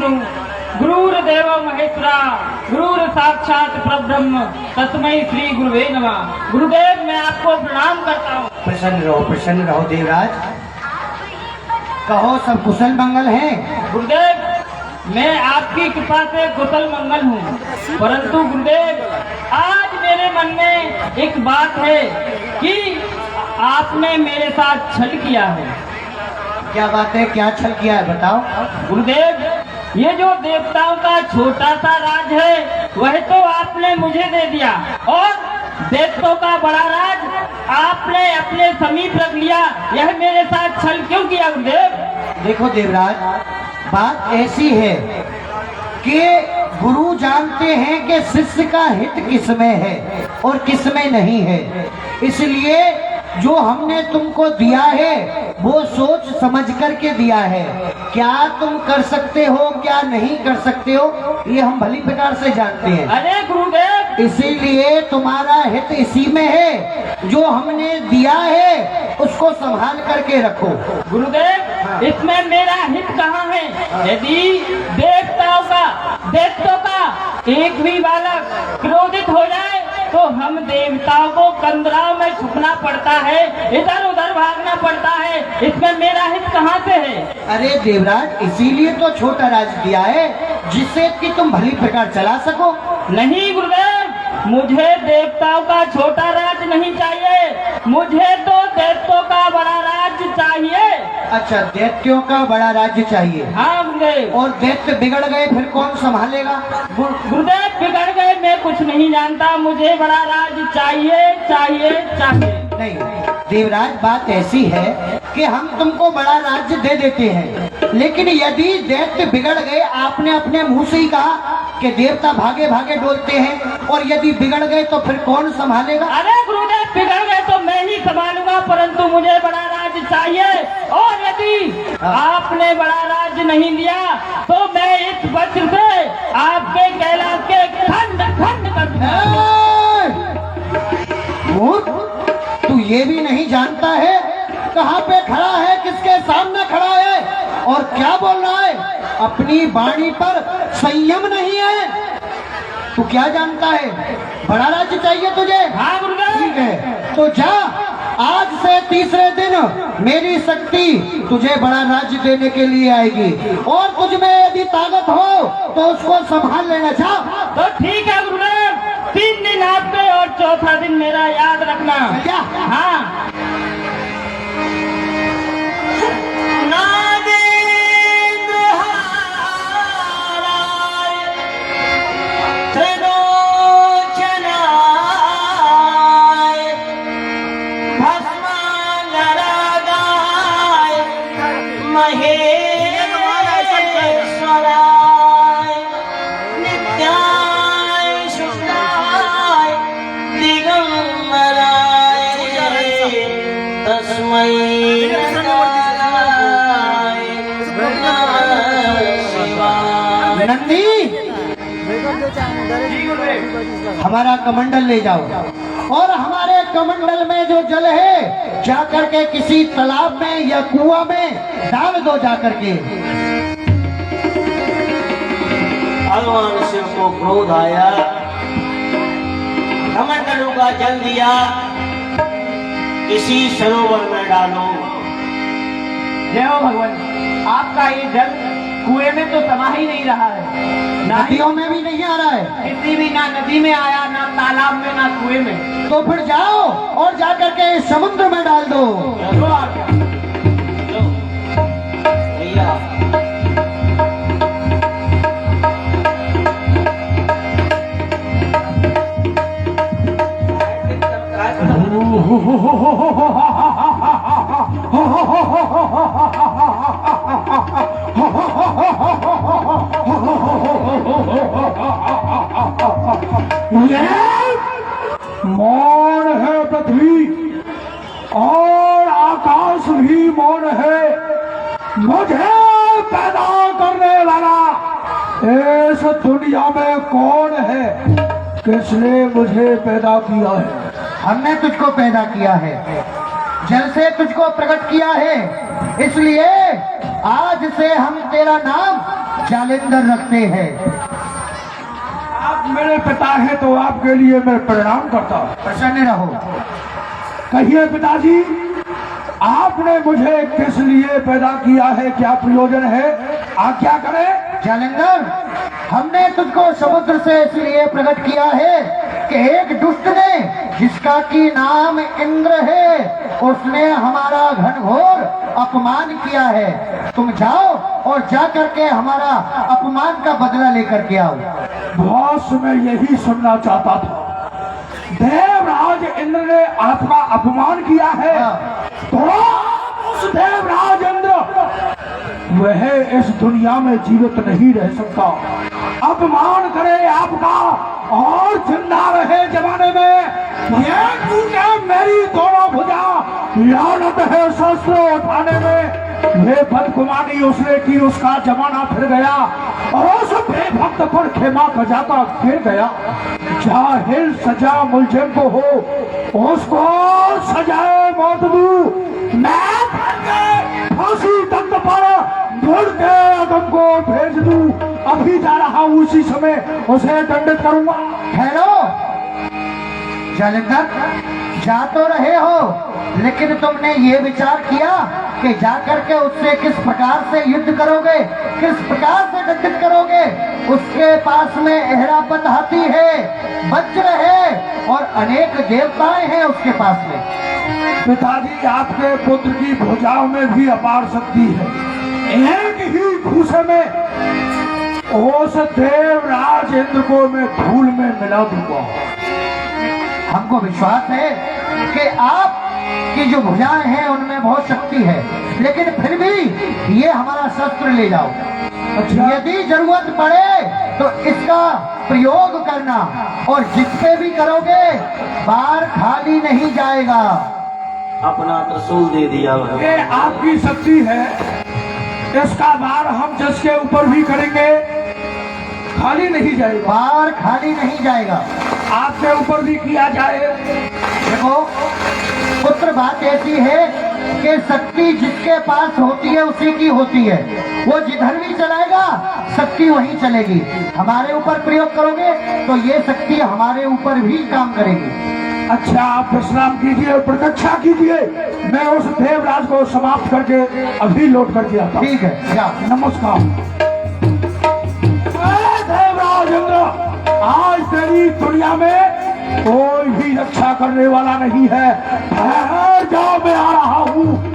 विष्णु गुरुर्देव महेश्वरा गुरुर साक्षात परब्रह्म तस्मै श्री गुरुवे नमः। गुरुदेव मैं आपको प्रणाम करता हूँ। प्रसन्न रहो देवराज। कहो सब कुशल मंगल हैं? गुरुदेव मैं आपकी कृपा से कुशल मंगल हूँ, परंतु गुरुदेव आज मेरे मन में एक बात है कि आपने मेरे साथ छल किया है। क्या बात है? क्या छल किया है बताओ। गुरुदेव ये जो देवताओं का छोटा सा राज है वह तो आपने मुझे दे दिया, और देवताओं का बड़ा राज आपने अपने समीप रख लिया। यह मेरे साथ छल क्यों किया गुरुदेव? देखो देवराज, बात ऐसी है कि गुरु जानते हैं कि शिष्य का हित किसमें है और किसमें नहीं है, इसलिए जो हमने तुमको दिया है वो सोच समझ करके दिया है। क्या तुम कर सकते हो क्या नहीं कर सकते हो ये हम भली प्रकार से जानते हैं। अरे गुरुदेव इसीलिए तुम्हारा हित इसी में है, जो हमने दिया है उसको संभाल करके रखो। गुरुदेव इसमें मेरा हित कहाँ है? यदि देवताओं का एक भी बालक क्रोधित हो जाए तो हम देवताओं को कंदराओं में छुपना पड़ता है, इधर उधर भागना पड़ता है। इसमें मेरा हित कहाँ से है? अरे देवराज इसीलिए तो छोटा राज दिया है, जिससे कि तुम भली प्रकार चला सको। नहीं गुरुदेव, मुझे देवताओं का छोटा राज नहीं चाहिए, मुझे तो देवताओं का बड़ा राज चाहिए। अच्छा, दैत्यों का बड़ा राज्य चाहिए। हाँ गुरुदेव। और दैत्य बिगड़ गए फिर कौन संभालेगा? गुरुदेव बिगड़ गए मैं कुछ नहीं जानता, मुझे बड़ा राज चाहिए चाहिए चाहिए। नहीं देवराज, बात ऐसी है कि हम तुमको बड़ा राज्य दे देते हैं, लेकिन यदि दैत्य बिगड़ गए, आपने अपने मुंह से ही कहा कि देवता भागे भागे डोलते हैं, और यदि बिगड़ गए तो फिर कौन संभालेगा? अरे गुरुदेव बिगड़ गए तो मैं ही संभालूंगा, परंतु मुझे बड़ा राज चाहिए, और यदि आपने बड़ा राज नहीं दिया तो मैं इस वज्र से आपके कैलाश के खंड खंड कर दूंगा। मूर्ख, तू ये भी नहीं जानता है कहाँ पे खड़ा है, किसके सामने खड़ा है और क्या बोल रहा है? अपनी वाणी पर संयम नहीं है। तू क्या जानता है? बड़ा राज्य चाहिए तुझे? हाँ गुरुदेव। ठीक है, तो जा, आज से तीसरे दिन मेरी शक्ति तुझे बड़ा राज्य देने के लिए आएगी, और तुझ में यदि ताकत हो तो उसको संभाल लेना। जा। तो ठीक है गुरुदेव, 3 दिन आपके और चौथा दिन मेरा याद रखना। क्या? हाँ। नंदी, हमारा कमंडल ले जाओ, और हमारे कमंडल में जो जल है जाकर के किसी तालाब में या कुआं में डाल दो जाकर के। भगवान शिव को क्रोध आया, कमंडलों का जल दिया, किसी सरोवर में डालो। जय हो भगवान, आपका ये जल कुएं में तो समा ही नहीं रहा है, ना ही नदियों में भी नहीं आ रहा है, किसी भी, ना नदी में आया, ना तालाब में, ना कुएं में। तो फिर जाओ और जाकर के समुद्र में डाल दो। जो आ गया। भैया मौन है पृथ्वी और आकाश भी मौन है। मुझे पैदा करने वाला इस दुनिया में कौन है? किसने मुझे पैदा किया है? हमने तुझको पैदा किया है, जल से तुझको प्रकट किया है, इसलिए आज से हम तेरा नाम जालिंदर रखते हैं। आप मेरे पिता हैं तो आपके लिए मैं प्रणाम करता हूँ। प्रसन्न रहो। कहिए पिताजी, आपने मुझे किस लिए पैदा किया है, क्या प्रयोजन है, आज्ञा करें। जालिंदर, हमने तुझको समुद्र से इसलिए प्रकट किया है कि एक दुष्ट ने, जिसका की नाम इंद्र है, उसने हमारा घनघोर अपमान किया है। तुम जाओ और जा करके हमारा अपमान का बदला लेकर के आओ। बॉस, मैं यही सुनना चाहता था। देवराज इंद्र ने आपका अपमान किया है तो उस देवराज इंद्र वह इस दुनिया में जीवित नहीं रह सकता। अपमान करे आपका और जिंदा रहे जमाने में। ये टूटे मेरी दोनों भुजा, लानत है शस्त्र उठाने में। ये बदगुमानी उसने की, उसका जमाना फिर गया और उस बेभक्त पर खेमा खजाता गिर गया। जाहिल सजा मुलजिम को हो, उसको सजाए मौत दूं। मैं फांसी तख्त पर ढूंढ के आदम को भेज दूं। अभी जा रहा हूं, उसी समय उसे दंडित करूंगा। ठहरो जालिंदर, जा तो रहे हो, लेकिन तुमने ये विचार किया कि जाकर के उससे किस प्रकार से युद्ध करोगे, किस प्रकार से दंडित करोगे। उसके पास में एहरापत हाथी है, वज्र है और अनेक देवताएं हैं उसके पास में। पिताजी, आपके पुत्र की भुजाओं में भी अपार शक्ति है। एक ही घूसे में उस देवराज इंद्र को मैं धूल में मिला दूंगा। हमको विश्वास है कि आप की जो भुजाएं हैं उनमें बहुत शक्ति है, लेकिन फिर भी ये हमारा शस्त्र ले जाओ। अच्छा, यदि जरूरत पड़े तो इसका प्रयोग करना, और जिसपे भी करोगे बार खाली नहीं जाएगा। अपना त्रिशूल दे दिया भगवान। ये आपकी शक्ति है, इसका वार हम जिसके ऊपर भी करेंगे खाली नहीं जाएगा। बार खाली नहीं जाएगा। आपके ऊपर भी किया जाए। देखो पुत्र, बात ऐसी है कि शक्ति जिसके पास होती है उसी की होती है। वो जिधर भी चलाएगा शक्ति वहीं चलेगी। हमारे ऊपर प्रयोग करोगे तो ये शक्ति हमारे ऊपर भी काम करेगी। अच्छा, आप विश्राम कीजिए और प्रतीक्षा कीजिए। मैं उस देवराज को समाप्त करके अभी लौट करके आता हूं। ठीक है, जा। नमस्कार। देवराज इंद्र, आज तेरी दुनिया में कोई भी रक्षा करने वाला नहीं है। ठहर जाओ, मैं आ रहा हूँ।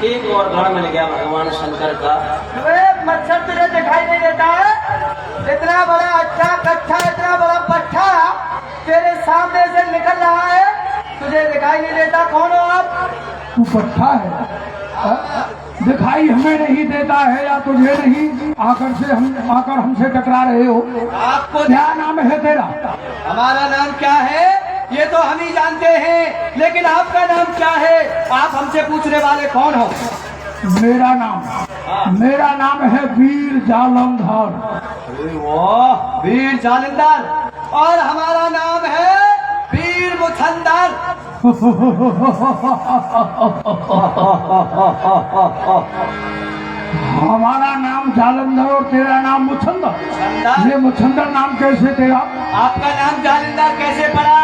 एक और गढ़ मिल गया भगवान शंकर का। मच्छर तुझे दिखाई नहीं देता है? इतना बड़ा अच्छा कच्छा, इतना बड़ा पट्टा तेरे सामने से निकल रहा है, तुझे दिखाई नहीं देता? कौन हो आप? तू पट्टा है? दिखाई हमें नहीं देता है या तुझे नहीं? आकर हमसे टकरा रहे हो। आपको क्या नाम है तेरा? हमारा नाम क्या है ये तो हम ही जानते हैं, लेकिन आपका नाम क्या है? आप हमसे पूछने वाले कौन हो? मेरा नाम है वीर जालंधर। वाह, वीर जालिंदर। और हमारा नाम है वीर मुछंदर। हमारा नाम जालंधर और तेरा नाम मुछंदर। ये मुछंदर नाम कैसे तेरा? आपका नाम जालिंदर कैसे पड़ा?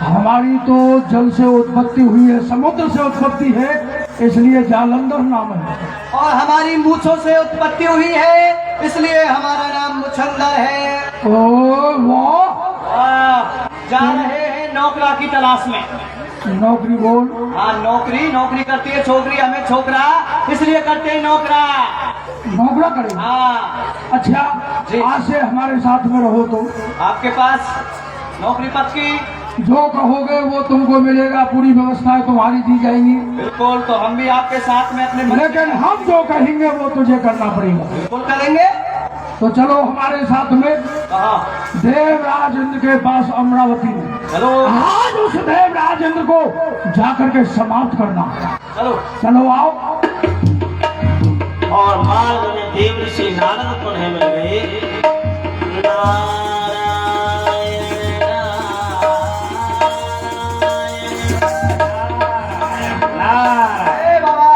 हमारी तो जल से उत्पत्ति हुई है, समुद्र से उत्पत्ति है, इसलिए जालंधर नाम है। और हमारी मूछों से उत्पत्ति हुई है, इसलिए हमारा नाम मुछंदर है। ओ वाह! जा रहे हैं नौकरा की तलाश में। नौकरी बोल। हाँ, नौकरी करती है छोकरी, हमें छोकरा इसलिए करते हैं नौकरा। नौकरा करे? हाँ। अच्छा, आज से हमारे साथ में रहो। तो आपके पास नौकरी पक्की? जो कहोगे वो तुमको मिलेगा, पूरी व्यवस्थाएं तुम्हारी दी जाएंगी। बिल्कुल, तो हम भी आपके साथ में अपने लेकिन हम जो कहेंगे वो तुझे करना पड़ेगा। बिल्कुल करेंगे। तो चलो हमारे साथ में देवराज इंद्र के पास अमरावती में। चलो, आज उस देवराज इंद्र को जाकर के समाप्त करना। चलो चलो आओ। और मार्ग में देव ऋषि नारद पुनः मिल गए। अरे बाबा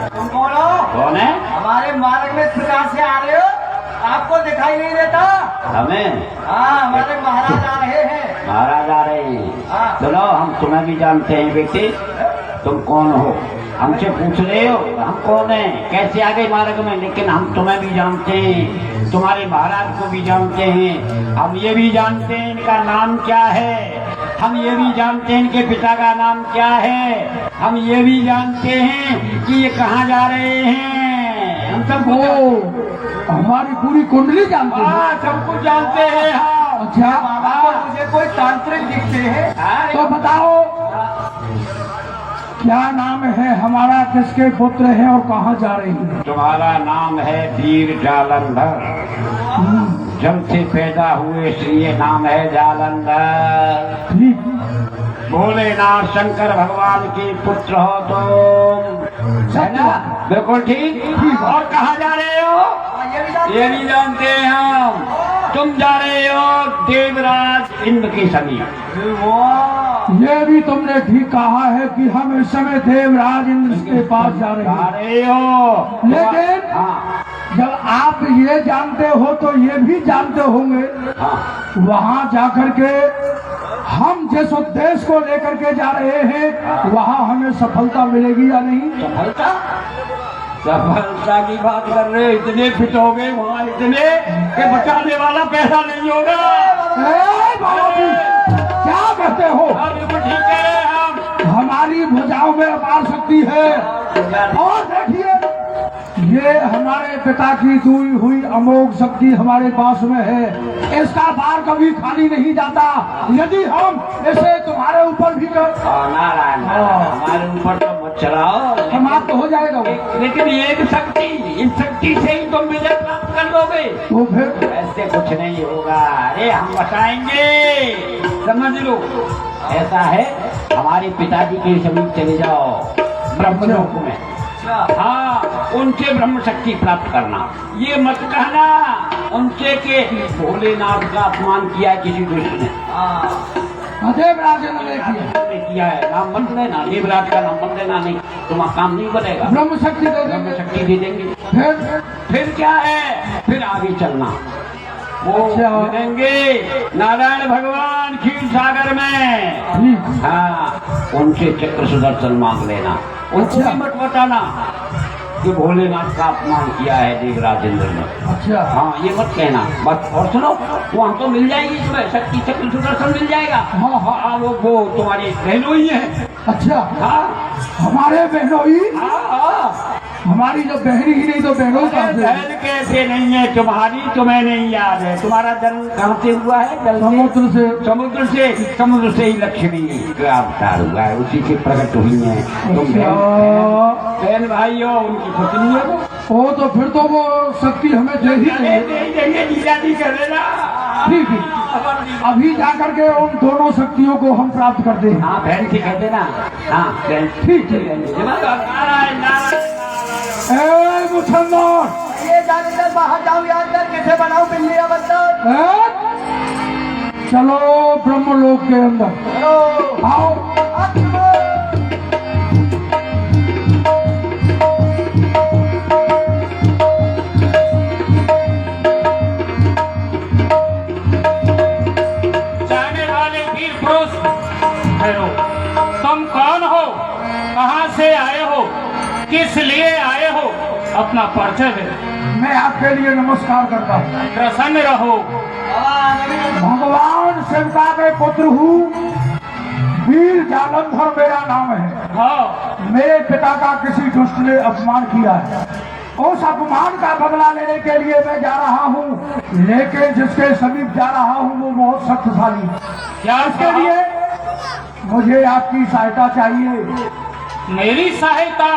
तुम कौन हो? कौन है? हमारे मार्ग में प्रकार से आ रहे हो, आपको दिखाई नहीं देता? हमें हाँ, हमारे महाराज आ रहे हैं। महाराज आ रहे हैं। हाँ। चलो हम तुम्हें भी जानते हैं बेटे, तुम कौन हो? हमसे पूछ रहे हो हम कौन है, कैसे आ गए मार्ग में, लेकिन हम तुम्हें भी जानते हैं, तुम्हारे महाराज को भी जानते हैं, हम ये भी जानते हैं इनका नाम क्या है, हम ये भी जानते हैं इनके पिता का नाम क्या है, हम ये भी जानते हैं कि ये कहाँ जा रहे हैं, हम सब हमारी पूरी कुंडली जानते हैं। हाँ, सब कुछ जानते हैं। हाँ। अच्छा बाबा तो मुझे कोई तांत्रिक दिखते हैं। तो बताओ क्या नाम है हमारा, किसके पुत्र हैं और कहाँ जा रहे हैं? तुम्हारा नाम है वीर जालंधर, जब से पैदा हुए इसलिए नाम है जालंधर। ठीक, भोलेनाथ शंकर भगवान के पुत्र हो तुम, है ना? बिल्कुल ठीक। और कहाँ जा रहे हो? ये भी जानते हैं हम, तुम जा रहे हो देवराज इंद्र के समीप। ये भी तुमने ठीक कहा है कि हम इस समय देवराज इंद्र के पास जा रहे जा हैं, रहे हो, लेकिन हाँ जब आप ये जानते हो तो ये भी जानते होंगे हाँ वहाँ जाकर के हम जिस उद्देश्य को लेकर के जा रहे हैं वहाँ हमें सफलता मिलेगी या नहीं? सफलता सफलता की बात कर रहे हो, इतने फिट हो गए वहाँ, इतने कि बचाने वाला पैसा नहीं होगा। ए, बाबा जी, क्या कहते हो? हाँ, बिल्कुल ठीक कह रहे हैं हम। हमारी भुजाओं में अपार शक्ति है, और देखिए ये हमारे पिता की दी हुई अमोघ शक्ति हमारे पास में है, इसका बार कभी खाली नहीं जाता। यदि हम इसे तुम्हारे ऊपर भी कर नारायण नारायण, हमारे ऊपर तो मत चलाओ, समाप्त हो जाएगा वो, लेकिन एक शक्ति, इस शक्ति से ही तुम विजय प्राप्त कर लोगे। तो फिर ऐसे कुछ नहीं होगा, अरे हम बताएंगे, समझ लो। ऐसा है, हमारे पिताजी के समीप चले जाओ ब्रह्मलोक में, हाँ उनसे ब्रह्म शक्ति प्राप्त करना, ये मत कहना उनसे के भोलेनाथ का अपमान किया है किसी दुष्ट ने। देवराज ने किया है, नाम मत लेना, देवराज का नाम मत लेना, नहीं तुम्हारा काम नहीं बनेगा। ब्रह्म शक्ति दे ब्रह्म देंगे, शक्ति दे देंगे। फिर क्या है, फिर आगे चलना, वो अच्छा। देंगे नारायण भगवान क्षीर सागर में, ठीक, हाँ उनसे चक्र सुदर्शन मांग लेना, उनको भी मत बताना कि भोलेनाथ का अपमान किया है देवराज इंद्र ने। अच्छा हाँ ये मत कहना बस। और सुनो, वहाँ तो मिल जाएगी तुम्हें शक्ति, चक्र सुदर्शन मिल जाएगा। हाँ हाँ वो तुम्हारी बहनोई है। अच्छा, हाँ हमारे बहनोई, हाँ हाँ, हमारी जो बहनी ही नहीं तो बहनों का बहन कैसे नहीं है तुम्हारी, तुम्हें नहीं याद है? तुम्हारा जन्म कहाँ से हुआ है? जल से, समुद्र से। समुद्र से ही लक्ष्मी का अवतार हुआ है, उसी से प्रकट हुई है। तुम अच्छा। बहन भाई हो, उनकी पत्नी हो। ओ तो फिर तो वो शक्ति हमें दे ही देंगे। नहीं कर देना। ठीक है, अभी जाकर के उन दोनों शक्तियों को हम प्राप्त करते हैं। हाँ बहन से कहते ना, हाँ बहन ठीक है। नारायण नारायण। ए मुसलमान, ये जाकर बाहर जाओ, याद कर कैसे बनाओ बिल्ली बंदर। ए, चलो ब्रह्मलोक के अंदर आओ। जाने वाले वीर पुरुष ठहरो, तुम कौन हो, कहाँ से आए हो, किस लिए आए हो, अपना परिचय दे। मैं आपके लिए नमस्कार करता हूँ। प्रसन्न रहो। भगवान शिव का मैं पुत्र हूँ, वीर जालंधर मेरा नाम है। हाँ मेरे पिता का किसी दुष्ट ने अपमान किया है, उस अपमान का बदला लेने के लिए मैं जा रहा हूँ, लेकिन जिसके समीप जा रहा हूँ वो बहुत शक्तिशाली है। क्या इसके लिए मुझे आपकी सहायता चाहिए। मेरी सहायता?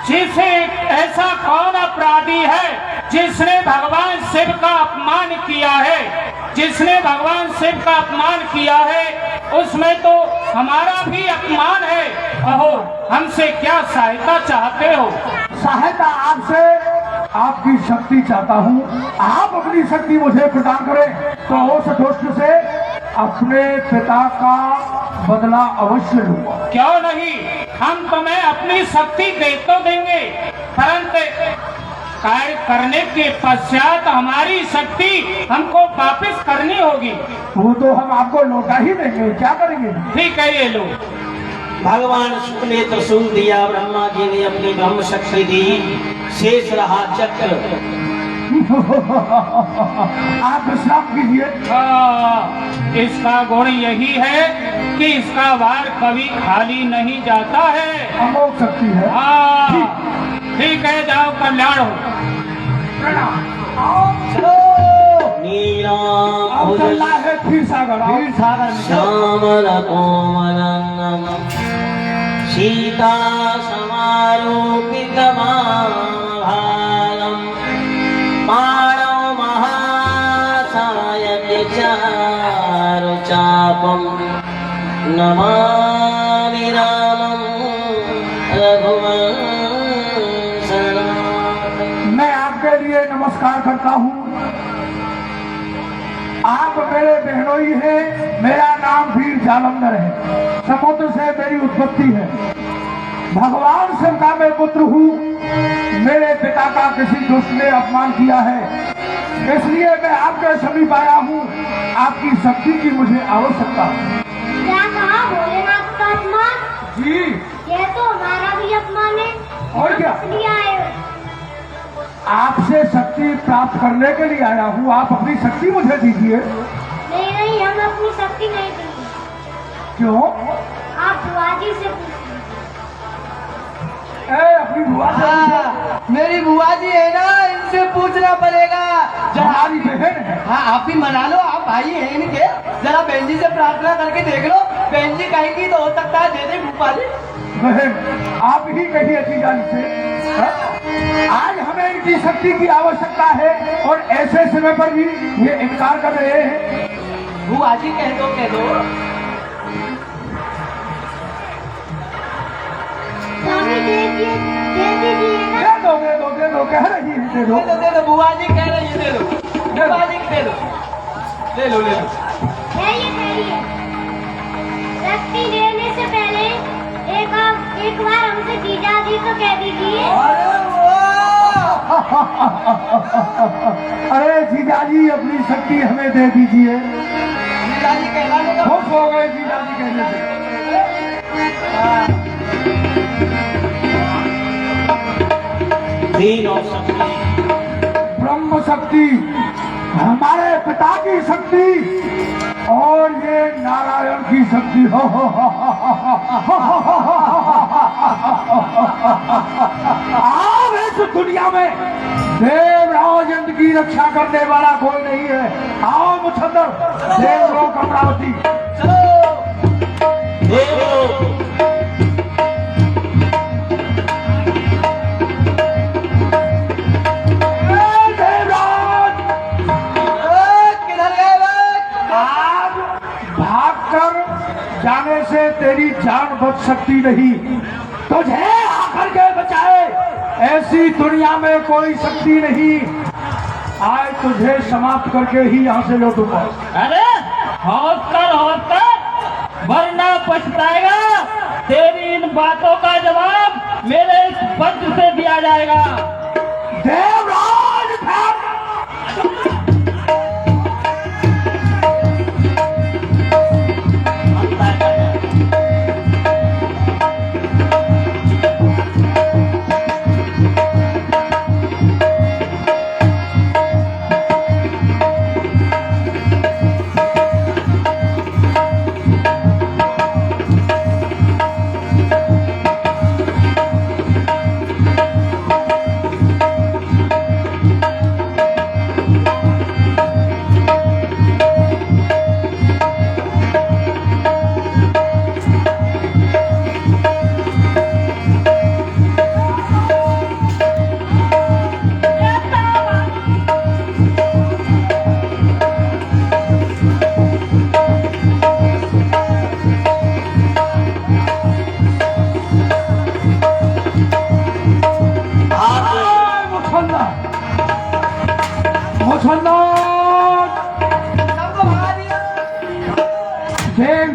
जिसे ऐसा कौन अपराधी है जिसने भगवान शिव का अपमान किया है, जिसने भगवान शिव का अपमान किया है, उसमें तो हमारा भी अपमान है। अहो, हमसे क्या सहायता चाहते हो? सहायता आपसे, आपकी शक्ति चाहता हूँ। आप अपनी शक्ति मुझे प्रदान करें तो उस दुष्ट से अपने पिता का बदला अवश्य लूंगा। क्यों नहीं, हम तुम्हें अपनी शक्ति दे तो देंगे, परंतु कार्य करने के पश्चात हमारी शक्ति हमको वापस करनी होगी। वो तो हम आपको लौटा ही देंगे, क्या करेंगे? ठीक है, ये लो। भगवान शुक्र ने त्रिशूल दिया, ब्रह्मा जी ने अपनी ब्रह्म शक्ति दी, शेष रहा चक्र। आप विश्राम कीजिए। इसका गुण यही है कि इसका वार कभी खाली नहीं जाता है। अमोघ शक्ति है। ठीक है, जाओ, कल्याण हो। चलो, नीलाम अब चलना है क्षीर सागर। श्यामल कोमलम सीता समारोपित भालम मानव महासायक चारु चापम नमामि रामं रघुवंशनाथं। मैं आपके लिए नमस्कार करता हूँ। आप मेरे बहनोई हैं। मेरा नाम वीर जालंधर है। समुद्र से मेरी उत्पत्ति है। भगवान शिव का मैं पुत्र हूँ। मेरे पिता का किसी दुष्ट ने अपमान किया है, इसलिए मैं आपके समीप आया हूँ। आपकी शक्ति की मुझे आवश्यकता है। क्या कहा भोलेनाथ का अपमान? जी, ये तो हमारा भी अपमान है। और क्या? इसलिए आए हो। आपसे शक्ति प्राप्त करने के लिए आया हूँ। आप अपनी शक्ति मुझे दीजिए। नहीं नहीं, हम अपनी शक्ति नहीं देंगे। क्यों? आप बुआजी से पूछिए। अपनी बुआ से पूछो। मेरी बुआ जी है ना, इनसे पूछना पड़ेगा। हमारी बहन है। हाँ, आप भी मना लो, आप भाई हैं इनके। जरा बहन जी से प्रार्थना करके देख लो। बहन जी कहेंगी तो हो सकता है दे दे भूपा जी। बहन, आप ही कहिए जीजाजी से। आज हमें इनकी शक्ति की आवश्यकता है और ऐसे समय पर भी ये इनकार कर रहे हैं। बुआ जी कह दो, कह दो। स्वामी दे दीजिए ना। दे दो, दे दो, दे दो, कह रही है, दे दो। दे दो, बुआ जी कह रही है, दे दो। बुआ जी दे दो, ले लो, ले लो। ठहरिए। शक्ति देने से पहले एक बार हमसे जीजा जी तो कह दीजिए। अरे जीजाजी, अपनी शक्ति हमें दे दीजिए। जीजा जी कहलाने का खुश हो गए जीजाजी कहने से। तीनों शक्ति, ब्रह्म शक्ति, हमारे पिता की शक्ति और ये नारायण की शक्ति। आज इस दुनिया में देवराज इंद्र की रक्षा करने वाला कोई नहीं है। आओ मुछंदर, देवलोक अमरावती। देवलोक जाने से तेरी जान बच सकती नहीं। तुझे आकर के बचाए ऐसी दुनिया में कोई शक्ति नहीं। आज तुझे समाप्त करके ही यहाँ से लौटूंगा। अरे होश कर, वरना पछताएगा। तेरी इन बातों का जवाब मेरे इस वज्र से दिया जाएगा। देवराज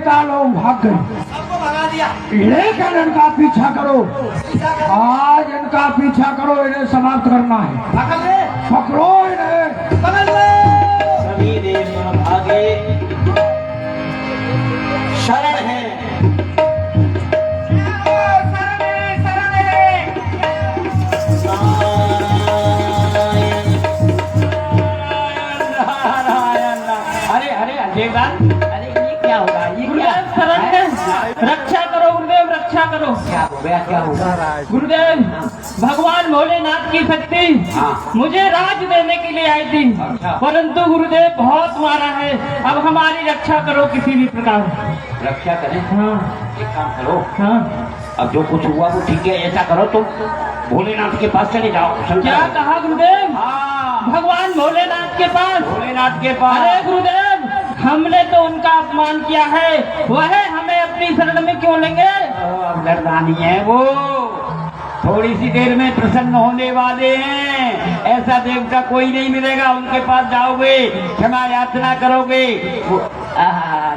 देवता लोग भाग गए, सबको भगा दिया। लेकिन इनका पीछा करो, आज इनका पीछा करो, इन्हें समाप्त करना है। पकड़ ले, पकड़ो इन्हें। पकड़ ले। सभी देव भागे, शरण है। अरे अरे देवदास, अरे ये क्या होगा, ये क्या गुरुदेव शरण है, रक्षा करो गुरुदेव, रक्षा करो। क्या हो गया, क्या होगा? गुरुदेव, भगवान भोलेनाथ की शक्ति हाँ। मुझे राज देने के लिए आई थी, अच्छा। परंतु गुरुदेव बहुत मारा है, अब हमारी रक्षा करो किसी भी प्रकार। रक्षा करें? हाँ एक काम करो, हाँ। अब जो कुछ हुआ वो ठीक है, ऐसा करो तुम भोलेनाथ के पास चले जाओ। शंकर। क्या कहा गुरुदेव? हाँ, भगवान भोलेनाथ के पास? भोलेनाथ के पास। अरे गुरुदेव, हमने तो उनका अपमान किया है, वह हमें अपनी शरण में क्यों लेंगे? अब लड़ानी है वो, थोड़ी सी देर में प्रसन्न होने वाले हैं, ऐसा देवता कोई नहीं मिलेगा, उनके पास जाओगे, क्षमा याचना करोगे, वो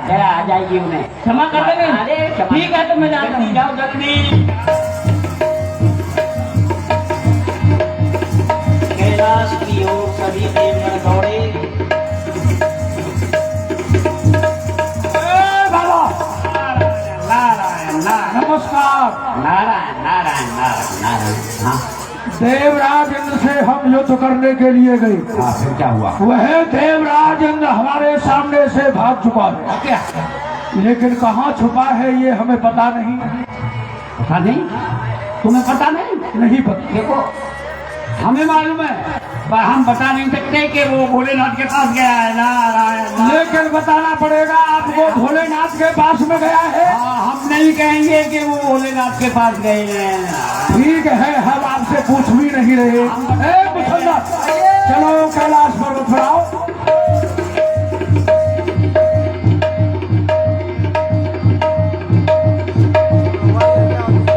जरा आ जाएगी उन्हें क्षमा कर देंगे? अरे क्षमा- ठीक है, तो मैं जाता हूँ। जाओ जल्दी। कैलाश की ओर सभी देवगण दौड़े। बाबा नारायण नारायण नमस्कार। नारायण नारायण नारायण नारायण। हाँ देवराज इंद्र से हम युद्ध करने के लिए गए, हाँ, फिर क्या हुआ? वह देवराज इंद्र हमारे सामने से भाग चुका है, क्या लेकिन कहाँ छुपा है ये हमें पता नहीं। पता नहीं? तुम्हें पता नहीं? नहीं पता। देखो, हमें मालूम है, पर हम बता नहीं सकते कि वो भोलेनाथ के पास गया है। नारायण नारायण। लेकिन बताना पड़ेगा आपको, भोलेनाथ के पास में गया है। हाँ, हम नहीं कहेंगे कि वो भोलेनाथ के पास गए हैं। ठीक है, हम आपसे पूछ भी नहीं रहे। ए मुसल्ला, चलो कैलाश पर्वत पर आओ।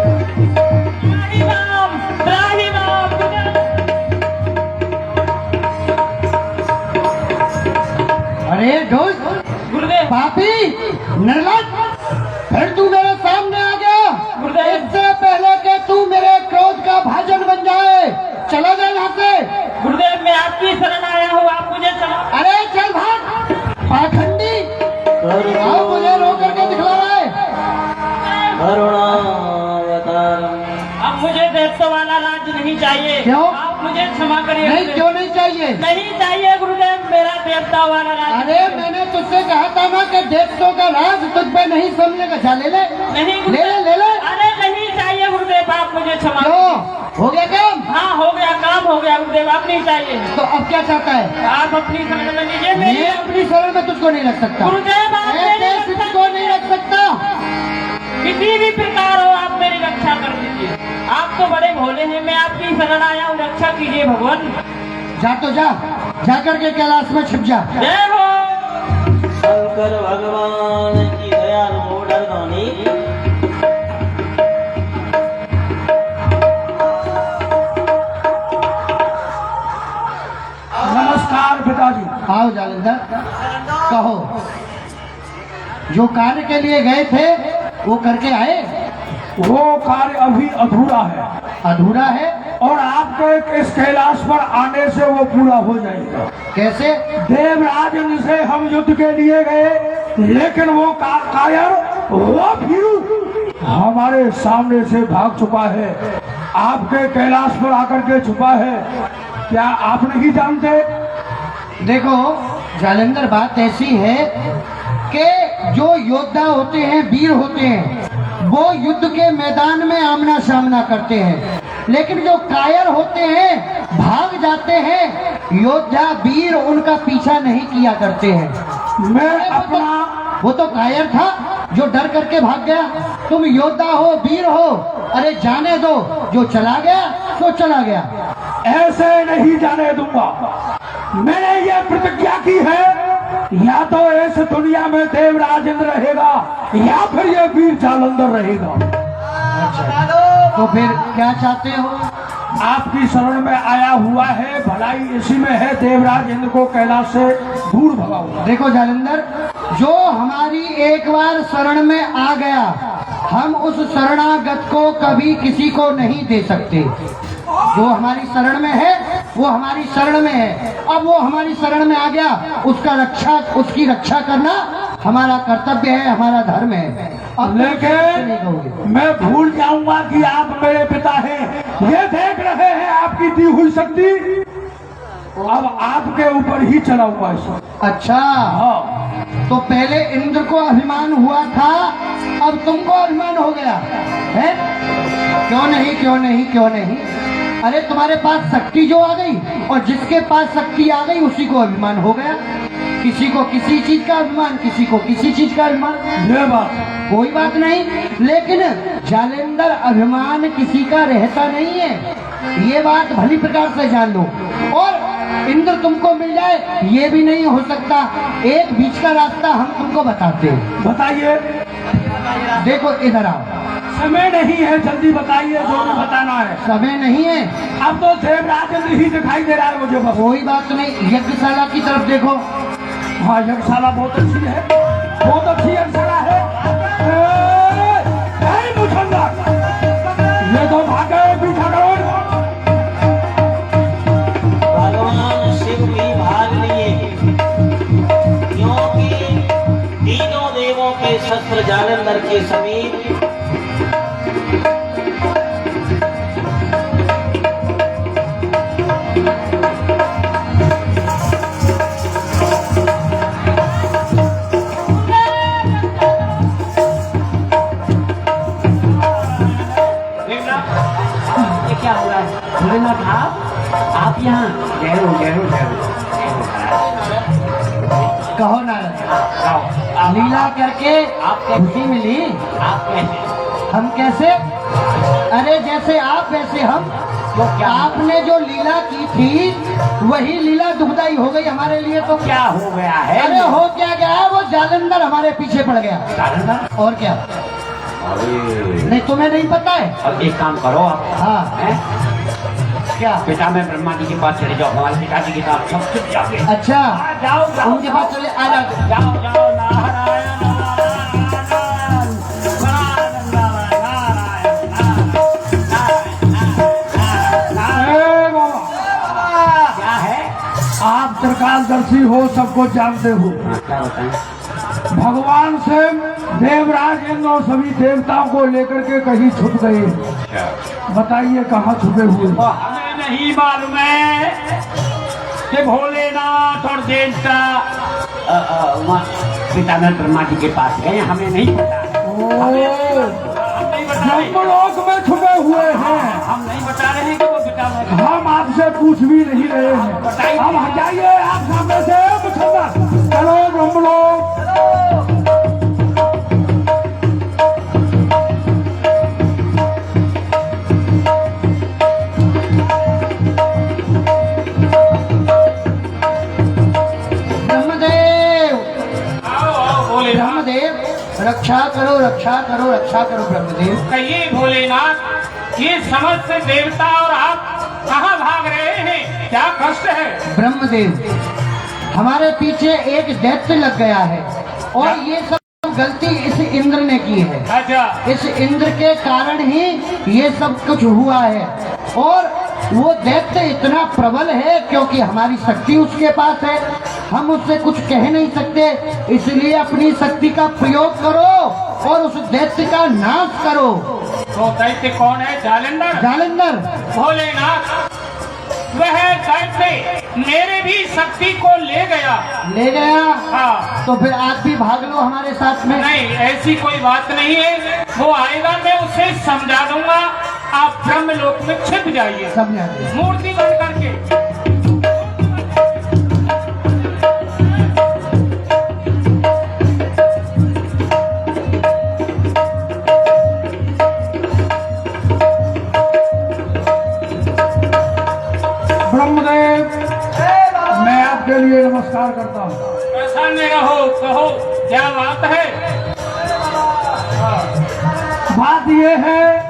त्राहि माम, त्राहि माम, अरे दोस्त, गुरुदेव, पापी, निर्लज, फिर तू मेरे सामने आ गया। गुरुदेव। इससे पहले कि तू मेरे क्रोध का भाजन बन जाए, चला जाए यहाँ से। गुरुदेव, मैं आपकी शरण आया हूँ, आप मुझे क्षमा। अरे चल भाग, पाखंडी, आओ मुझे रो करके दिखला रहा है। करुणावतारम। अब मुझे देवता वाला राज्य नहीं चाहिए। क्यों? आप मुझे क्षमा करिए नहीं, गुरुदेव। क्यों नहीं चाहिए? नहीं चाहिए गुरुदेव, मेरा देवता वाला राज्य। अरे मैंने तुझसे कहा था ना कि देवताओं का राज तुझ पे नहीं समझेगा। जा ले ले, नहीं ले गुरुदेव, ले, ले ले। अरे नहीं चाहिए गुरुदेव, आप मुझे क्षमा क्यों? करिए। हो गया काम? हाँ, हो गया काम, हो गया गुरुदेव, आप नहीं चाहिए। तो अब क्या चाहता है? आप अपनी शरण में लीजिए मेरी। मैं अपनी शरण में तुझको नहीं रख सकता। गुरुदेव, आप मैं मेरी तेरे रक्षा तुझको नहीं रख सकता। किसी भी प्रकार हो, आप मेरी रक्षा कर दीजिए। आप तो बड़े भोले हैं, मैं आपकी शरण आया हूँ, रक्षा कीजिए भगवान। जा तो जा, जाकर के कैलाश में छिप जा। जय हो। शंकर भगवान की दयाल मोडर गानी। नमस्कार पिताजी। आओ जालिंदर, कहो, जो कार्य के लिए गए थे वो करके आए? वो कार्य अभी अधूरा है, अधूरा है? और आपके इस कैलाश पर आने से वो पूरा हो जाएगा। कैसे? देवराज इंद्र से हम युद्ध के लिए गए, लेकिन वो कायर, वो फिर हमारे सामने से भाग चुका है, आपके कैलाश पर आकर के छुपा है। क्या आप नहीं जानते? देखो जालिंदर, बात ऐसी है कि जो योद्धा होते हैं, वीर होते हैं, वो युद्ध के मैदान में आमना सामना करते हैं, लेकिन जो कायर होते हैं भाग जाते हैं। योद्धा वीर उनका पीछा नहीं किया करते हैं। मैं अपना वो तो कायर था जो डर करके भाग गया। तुम योद्धा हो, वीर हो, अरे जाने दो, जो चला गया तो चला गया। ऐसे नहीं जाने दूंगा। मैंने ये प्रतिज्ञा की है, या तो इस दुनिया में देवराज इंद्र रहेगा या फिर ये वीर जालंधर रहेगा। तो फिर क्या चाहते हो? आपकी शरण में आया हुआ है, भलाई इसी में है, देवराज इंद्र को कैलाश से दूर भगाऊंगा। देखो जालिंदर, जो हमारी एक बार शरण में आ गया, हम उस शरणागत को कभी किसी को नहीं दे सकते। जो हमारी शरण में है वो हमारी शरण में है। अब वो हमारी शरण में आ गया, उसकी रक्षा करना हमारा कर्तव्य है, हमारा धर्म है। अब लेकिन मैं भूल जाऊंगा कि आप मेरे पिता हैं। ये देख रहे हैं आपकी दी हुई शक्ति, अब आपके ऊपर ही चढ़ाऊंगा इसे। अच्छा, हाँ, तो पहले इंद्र को अभिमान हुआ था, अब तुमको अभिमान हो गया है? क्यों नहीं, क्यों नहीं, क्यों नहीं? अरे तुम्हारे पास शक्ति जो आ गई, और जिसके पास शक्ति आ गई उसी को अभिमान हो गया। किसी को किसी चीज का अभिमान, किसी को किसी चीज का अभिमान। ये बात कोई बात नहीं, लेकिन जालेंदर अभिमान किसी का रहता नहीं है, ये बात भली प्रकार से जान लो। और इंद्र तुमको मिल जाए ये भी नहीं हो सकता। एक बीच का रास्ता हम तुमको बताते हैं। बताइए। देखो इधर आओ। समय नहीं है, जल्दी बताइए जो भी बताना है। समय नहीं है, अब तो देवराज इंद्र ही दिखाई दे रहा है मुझे बस। कोई बात नहीं, यज्ञशाला की तरफ देखो। हाँ, यज्ञशाला बहुत अच्छी है, बहुत अच्छी यज्ञशाला है। ये तो भागे पीछा करो। भगवान शिव भी भाग लिए, क्योंकि तीनों देवों के शस्त्र जालंधर के समीप भोलेनाथ आप यहाँ जयरो जयरो जयरो कहो नारद, लीला करके आपको खुशी मिली? आप कैसे? हम कैसे? अरे जैसे आप वैसे हम। तो क्या आपने जो लीला की थी वही लीला दुखदाई हो गई हमारे लिए। तो क्या हो गया है? अरे हो क्या गया है, वो जालंधर हमारे पीछे पड़ गया। जालंधर? और क्या? अरे नहीं तुम्हें नहीं पता है? अब एक काम करो आप, हाँ हैं? क्या? पिता में ब्रह्मा जी के पास चले जाओ, हमारे पिताजी के साथ सब चुप जाओगे। अच्छा, जाओ जाओ उनके पास चले आ जाओ। जाओ जाओ। नारायण क्या है? आप त्रिकालदर्शी हो, सबको जानते हो। क्या बताएं? भगवान से देवराज इंद्र और सभी देवताओं को लेकर के कहीं छुप गए। बताइए कहाँ छुपे हुए? हमें नहीं मालूम है कि भोलेनाथ और देवता पिता में ब्रह्मा जी के पास गए, हमें नहीं पता। ब्रह्मलोक में छुपे हुए हैं। हम नहीं बता रहे कि वो पिता में। हम आपसे पूछ भी नहीं रहे हैं। अब हटाइए आप सामने से मुछंदर। चलो ब्रह्मलोक। ब्रह्मदेव रक्षा करो, रक्षा करो, रक्षा करो ब्रह्मदेव। कहिए भोलेनाथ, ये समस्त देवता और आप कहाँ भाग रहे हैं? क्या कष्ट है? ब्रह्मदेव, हमारे पीछे एक दैत्य लग गया है और ये सब गलती इस इंद्र ने की है। अच्छा, इस इंद्र के कारण ही ये सब कुछ हुआ है। और वो दैत्य इतना प्रबल है क्योंकि हमारी शक्ति उसके पास है, हम उससे कुछ कह नहीं सकते। इसलिए अपनी शक्ति का प्रयोग करो और उस दैत्य का नाश करो। तो दैत्य कौन है? जालंधर? जालंधर? भोलेनाथ, वह दैत्य मेरे भी शक्ति को ले गया। ले गया? हाँ। तो फिर आप भी भाग लो हमारे साथ में। नहीं, ऐसी कोई बात नहीं है। वो आएगा, मैं उसे समझा दूंगा। आप ब्रह्मलोक में छिप जाइए, समझा दे। मूर्ति बन करके। ब्रह्मदेव, मैं आपके लिए नमस्कार करता हूँ। प्रसन्न रहो, कहो क्या बात है? बात ये है,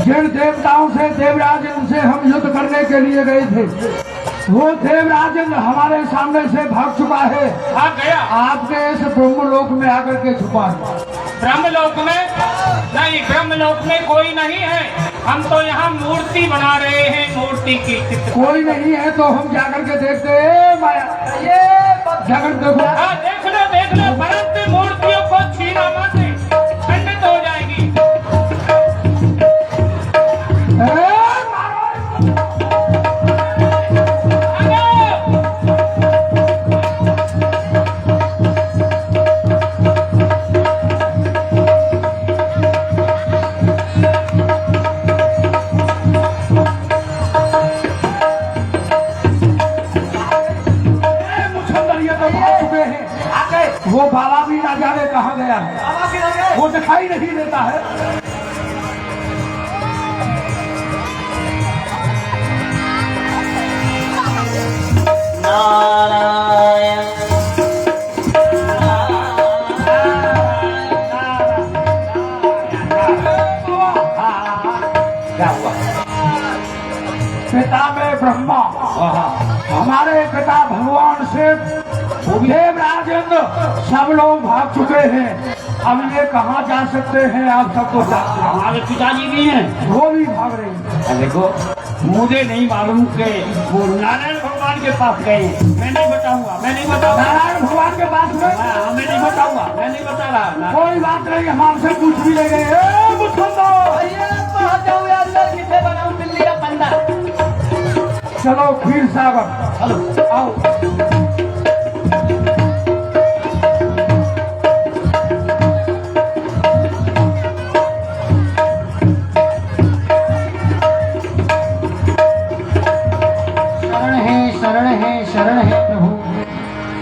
जिन देवताओं से देवराज इंद्र से हम युद्ध करने के लिए गए थे, वो देवराजेंद्र हमारे सामने से भाग चुका है। भाग गया? आपने इस ब्रह्मलोक में आकर के छुपा है। ब्रह्मलोक में नहीं, ब्रह्मलोक में कोई नहीं है। हम तो यहाँ मूर्ति बना रहे हैं, मूर्ति की चित्र। कोई नहीं है तो हम जाकर के देखते हैं माया। ये जाकर देखो। हाँ, देख लो, परंतु मूर्तियों को छीना मत, खंडित हो जाएगी। वो बाबा भी ना जाने कहाँ गया है, वो दिखाई नहीं देता है। नारायण क्या हुआ? पिता में ब्रह्मा, हमारे पिता भगवान शिव, देवराजेंद्र, सब लोग भाग चुके हैं। अब ये कहाँ जा सकते हैं आप सबको जानते हैं। हमारे पिताजी भी हैं, वो भी भाग रहे हैं। देखो मुझे नहीं मालूम के वो नारायण भगवान के पास गए हैं। मैं नहीं बताऊंगा। नारायण भगवान के पास में हाँ, मैं नहीं बताऊंगा, मैं नहीं बता रहा। कोई बात नहीं, हम आपसे पूछ भी ले गए। दिल्ली का पंडा। चलो खीर सागर, चलो आओ। शरण है प्रभु,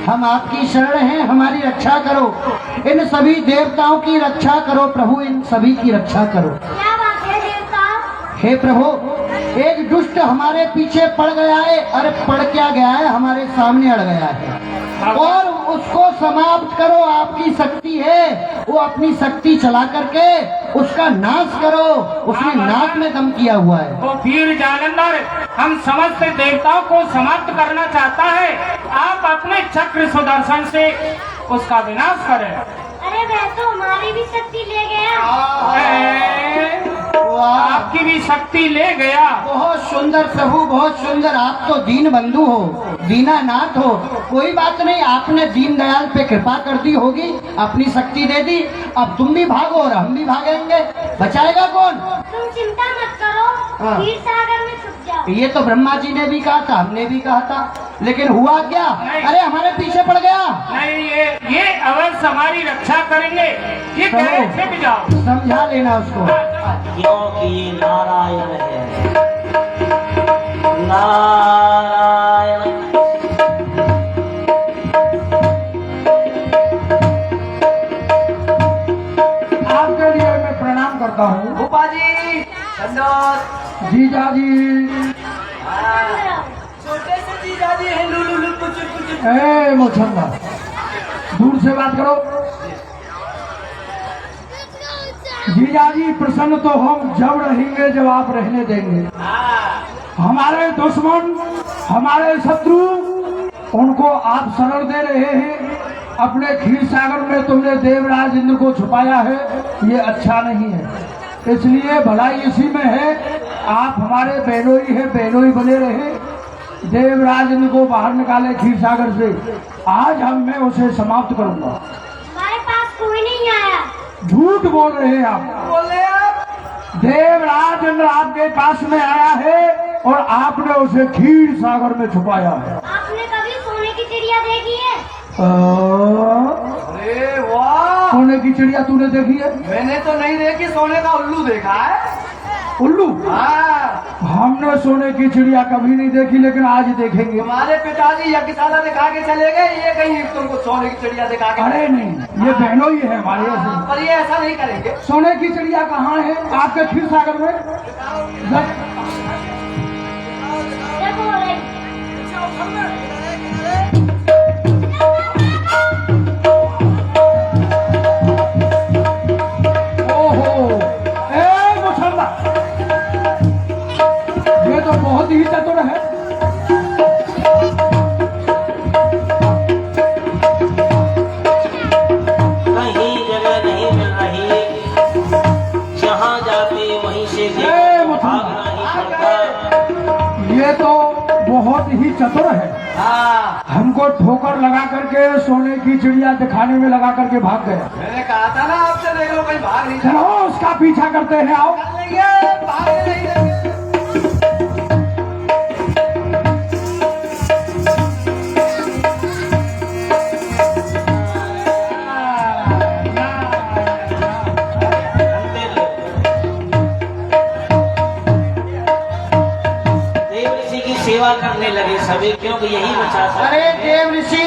हम आपकी शरण हैं, हमारी रक्षा करो। इन सभी देवताओं की रक्षा करो प्रभु, इन सभी की रक्षा करो। क्या बात है देवता? हे प्रभु, एक दुष्ट हमारे पीछे पड़ गया है। अरे पड़ क्या गया है, हमारे सामने अड़ गया है, और उसको समाप्त करो। आपकी शक्ति है, वो अपनी शक्ति चला करके उसका नाश करो। उसने नाक में दम किया हुआ है। वो वीर जालंधर हम समस्त देवताओं को समाप्त करना चाहता है। आप अपने चक्र सुदर्शन से उसका विनाश करें। अरे वह तो हमारी भी शक्ति ले गया। आपकी भी शक्ति ले गया। बहुत सुंदर प्रभु, बहुत सुंदर। आप तो दीन बंधु हो, दीनानाथ हो। कोई बात नहीं, आपने दीनदयाल पे कृपा कर दी होगी, अपनी शक्ति दे दी। अब तुम भी भागो और हम भी भागेंगे। बचाएगा कौन? तुम चिंता मत करो, हाँ। क्षीर सागर में छुप जाओ। ये तो ब्रह्मा जी ने भी कहा था, हमने भी कहा था, लेकिन हुआ क्या? अरे हमारे पीछे पड़ गया। नहीं, ये अवश्य हमारी रक्षा करेंगे। ये कहे छिप जाओ। समझा लेना उसको। क्योंकि ये नारायण है। नारायण आपके लिए मैं प्रणाम करता हूँ। भूपा जी, धन्यवाद। जीजा जी, छोटे से जीजा जी हैं, लुलु पुचु पुचु। ए मोछंदा, दूर से बात करो। जीजा जी, प्रसन्न तो हम जब रहेंगे जब आप रहने देंगे। हमारे दुश्मन, हमारे शत्रु, उनको आप शरण दे रहे हैं। अपने क्षीर सागर में तुमने देवराज इंद्र को छुपाया है, ये अच्छा नहीं है। इसलिए भलाई इसी में है, आप हमारे बहनोई है, बहनोई बने रहे। देवराज इंद्र को बाहर निकाले क्षीर सागर से। आज मैं उसे समाप्त करूंगा। हमारे पास कोई नहीं आया। झूठ बोल रहे हैं आप। बोले आप? देवराज इंद्र आपके पास में आया है और आपने उसे क्षीर सागर में छुपाया है। आपने कभी सोने की चिड़िया देखी है? अरे वाह, सोने की चिड़िया तूने देखी है? मैंने तो नहीं देखी, सोने का उल्लू देखा है। उल्लू? हाँ, हमने सोने की चिड़िया कभी नहीं देखी, लेकिन आज देखेंगे। हमारे पिताजी यज्ञशाला दिखा के चले गए, ये कहीं तुमको सोने की चिड़िया दिखा के। अरे नहीं, ये बहनों ही है हमारे ऐसे। पर ये ऐसा नहीं करेंगे। सोने की चिड़िया कहाँ है आपके क्षीर सागर में? देखो रे, ओहो, ए मुसलमान, ये तो बहुत ही चतुर है। चतुर है, हाँ हमको ठोकर लगा करके सोने की चिड़िया दिखाने में लगा करके भाग गया। मैंने कहा था ना आपसे, देख लो कहीं भाग नहीं चलो उसका पीछा करते हैं, आओ। जाएंगे, भाग नहीं जाएंगे। देव ऋषि की सेवा करने लगे सभी, क्योंकि यही बचा सकते अरे हैं देव ऋषि,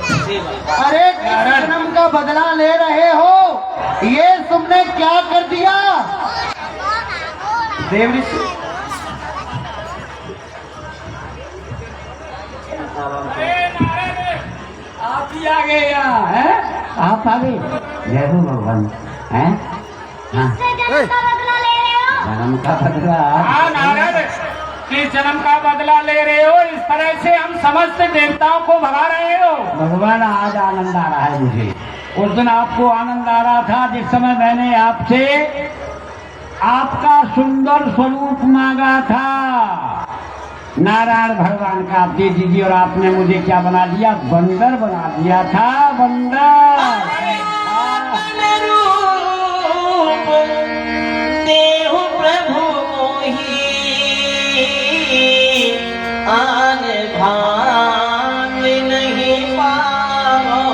सेवा। अरे किस जन्म का बदला ले रहे हो? ये तुमने क्या कर दिया? देव ऋषि, आप ही आ गए यहाँ हैं? आप आ गए, जय हो भगवान हैं? हाँ, किससे जन्म का बदला ले रहे हो? जन्म का बदला। हाँ नारद, किस जन्म का बदला ले रहे हो? इस तरह से हम समस्त देवताओं को भगा रहे हो। भगवान आज आनंद आ रहा है मुझे। उस दिन आपको आनंद आ रहा था जिस समय मैंने आपसे आपका सुंदर स्वरूप मांगा था। नारायण भगवान का आप दे दीजिए, और आपने मुझे क्या बना दिया? बंदर बना दिया था, बंदर। रूप देहु प्रभु मोहि, आन भान नहीं पाओ।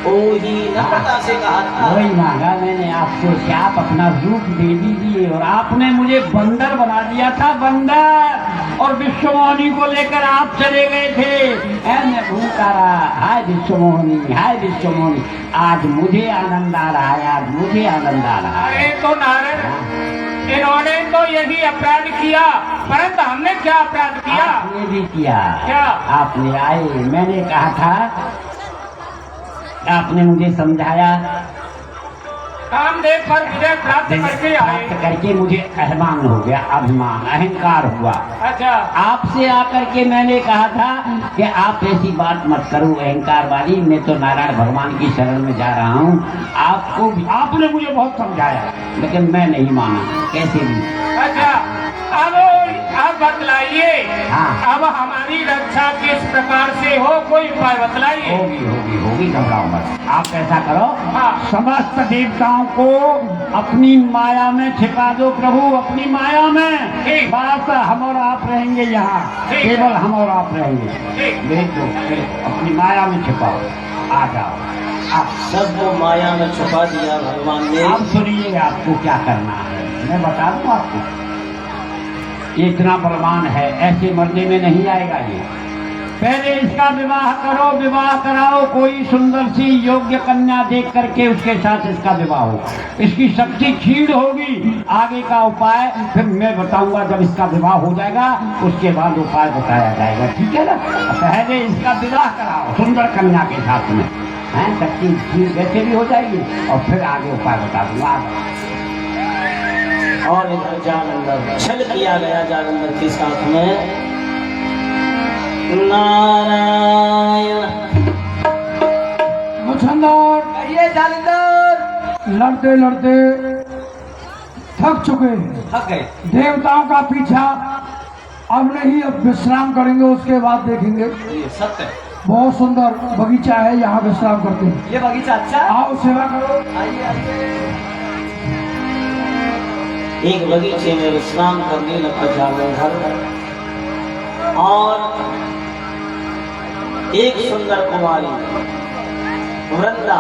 ओही नम्रता से कहा था। वही मांगा मैंने आपसे कि आप अपना रूप दे दीजिए, और आपने मुझे बंदर बना दिया था, बंदर। और विश्वमोहिनी को लेकर आप चले गए थे। मैं भूखा रहा, हाय विश्वमोहिनी, हाय विश्वमोहिनी। आज मुझे आनंद आ रहा है, आज मुझे आनंद आ रहा है। अरे तो नारद, इन्होंने तो यही अपराध किया, परंतु हमने क्या अपराध किया? आपने भी किया। क्या? आपने आए, मैंने कहा था, आपने मुझे समझाया, कामदेव पर विजय प्राप्त करके आए। प्राप्त करके मुझे अभिमान हो गया, अभिमान, अहंकार हुआ। अच्छा, आपसे आकर के मैंने कहा था कि आप ऐसी बात मत करो अहंकार वाली, मैं तो नारायण भगवान की शरण में जा रहा हूँ। आपको भी, आपने मुझे बहुत समझाया, लेकिन मैं नहीं माना कैसे भी। अच्छा, अब बतलाइए, हाँ। अब हमारी रक्षा किस प्रकार से हो, कोई उपाय बतलाइए। होगी होगी होगी, घबराओ मत। आप ऐसा करो, हाँ। समस्त देवताओं को अपनी माया में छिपा दो प्रभु, अपनी माया में। ठीक। बस हम और आप रहेंगे यहाँ, ठीक। केवल हम और आप रहेंगे। ठीक। भेज दो, अपनी माया में छिपाओ, आ जाओ। आप सबको माया में छुपा दिया भगवान ने। आप सुनिए, आपको क्या करना है मैं बता दूं आपको। ये इतना बलवान है, ऐसे मरने में नहीं आएगा ये। पहले इसका विवाह करो, विवाह कराओ, कोई सुंदर सी योग्य कन्या देख करके उसके साथ इसका विवाह हो। इसकी शक्ति क्षीण होगी, आगे का उपाय फिर मैं बताऊंगा जब इसका विवाह हो जाएगा, उसके बाद उपाय बताया जाएगा, ठीक है ना। पहले इसका विवाह कराओ सुंदर कन्या के साथ में, है शक्ति क्षीण वैसे भी हो जाएगी, और फिर आगे उपाय बता दूंगा। और इधर जालंधर, छल किया गया जालंधर के साथ में। नारायण मुछंदर कहिए जालंधर। लड़ते लड़ते थक चुके हैं, थक गए। देवताओं का पीछा अब नहीं, अब विश्राम करेंगे, उसके बाद देखेंगे। ये सत्य है। बहुत सुंदर बगीचा है, यहाँ विश्राम करते हैं। ये बगीचा अच्छा है। आओ सेवा करो। आइए आइए। एक बगीचे में विश्राम करने लगा जालंधर, और एक सुंदर कुमारी वृंदा,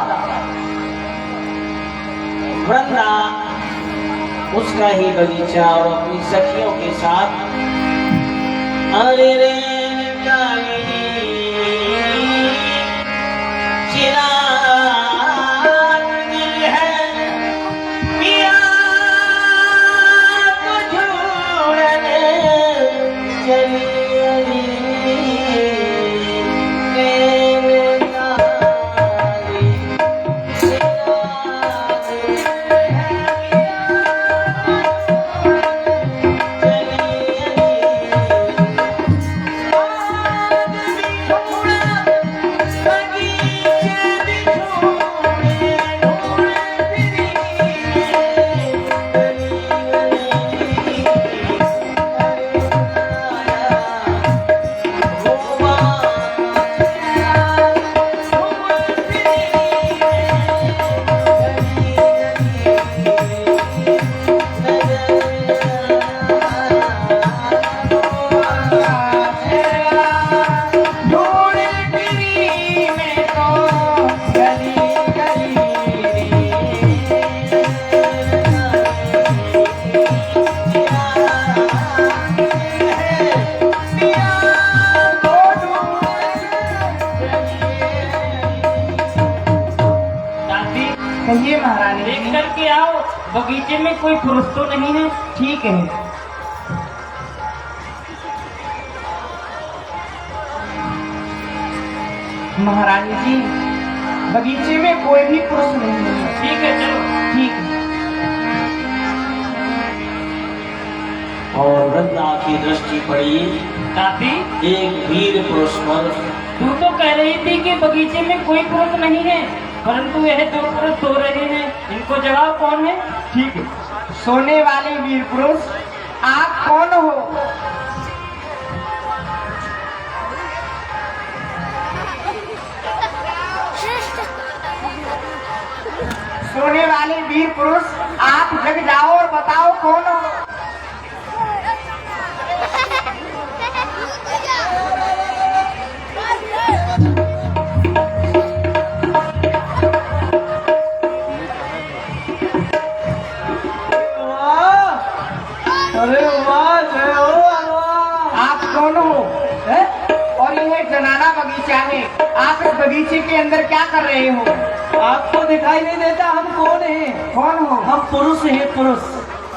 वृंदा उसका ही बगीचा और अपनी सखियों के साथ, अरे रे काली चिराग दिल है पिया को छोड़ने चली बगीचे कहिए महारानी देख जी। करके आओ बगीचे में कोई पुरुष तो नहीं है। ठीक है। महारानी जी, बगीचे में कोई भी पुरुष नहीं है। ठीक है चलो। ठीक है। और वृंदा की दृष्टि पड़ी दादी एक वीर पुरुष पर। तू तो कह रही थी कि बगीचे में कोई पुरुष नहीं है, परंतु यह दो पुरुष सो रहे हैं। इनको जवाब कौन है? ठीक है। सोने वाले वीर पुरुष, आप कौन हो? सोने वाले वीर पुरुष, आप जग जाओ और बताओ कौन हो? अरे वाह, जय हो भगवान। आप कौन हो? है? और यह जनाना बगीचा है, आप इस बगीचे के अंदर क्या कर रहे हो? आपको दिखाई नहीं देता हम कौन हैं? कौन हो? हम पुरुष हैं, पुरुष।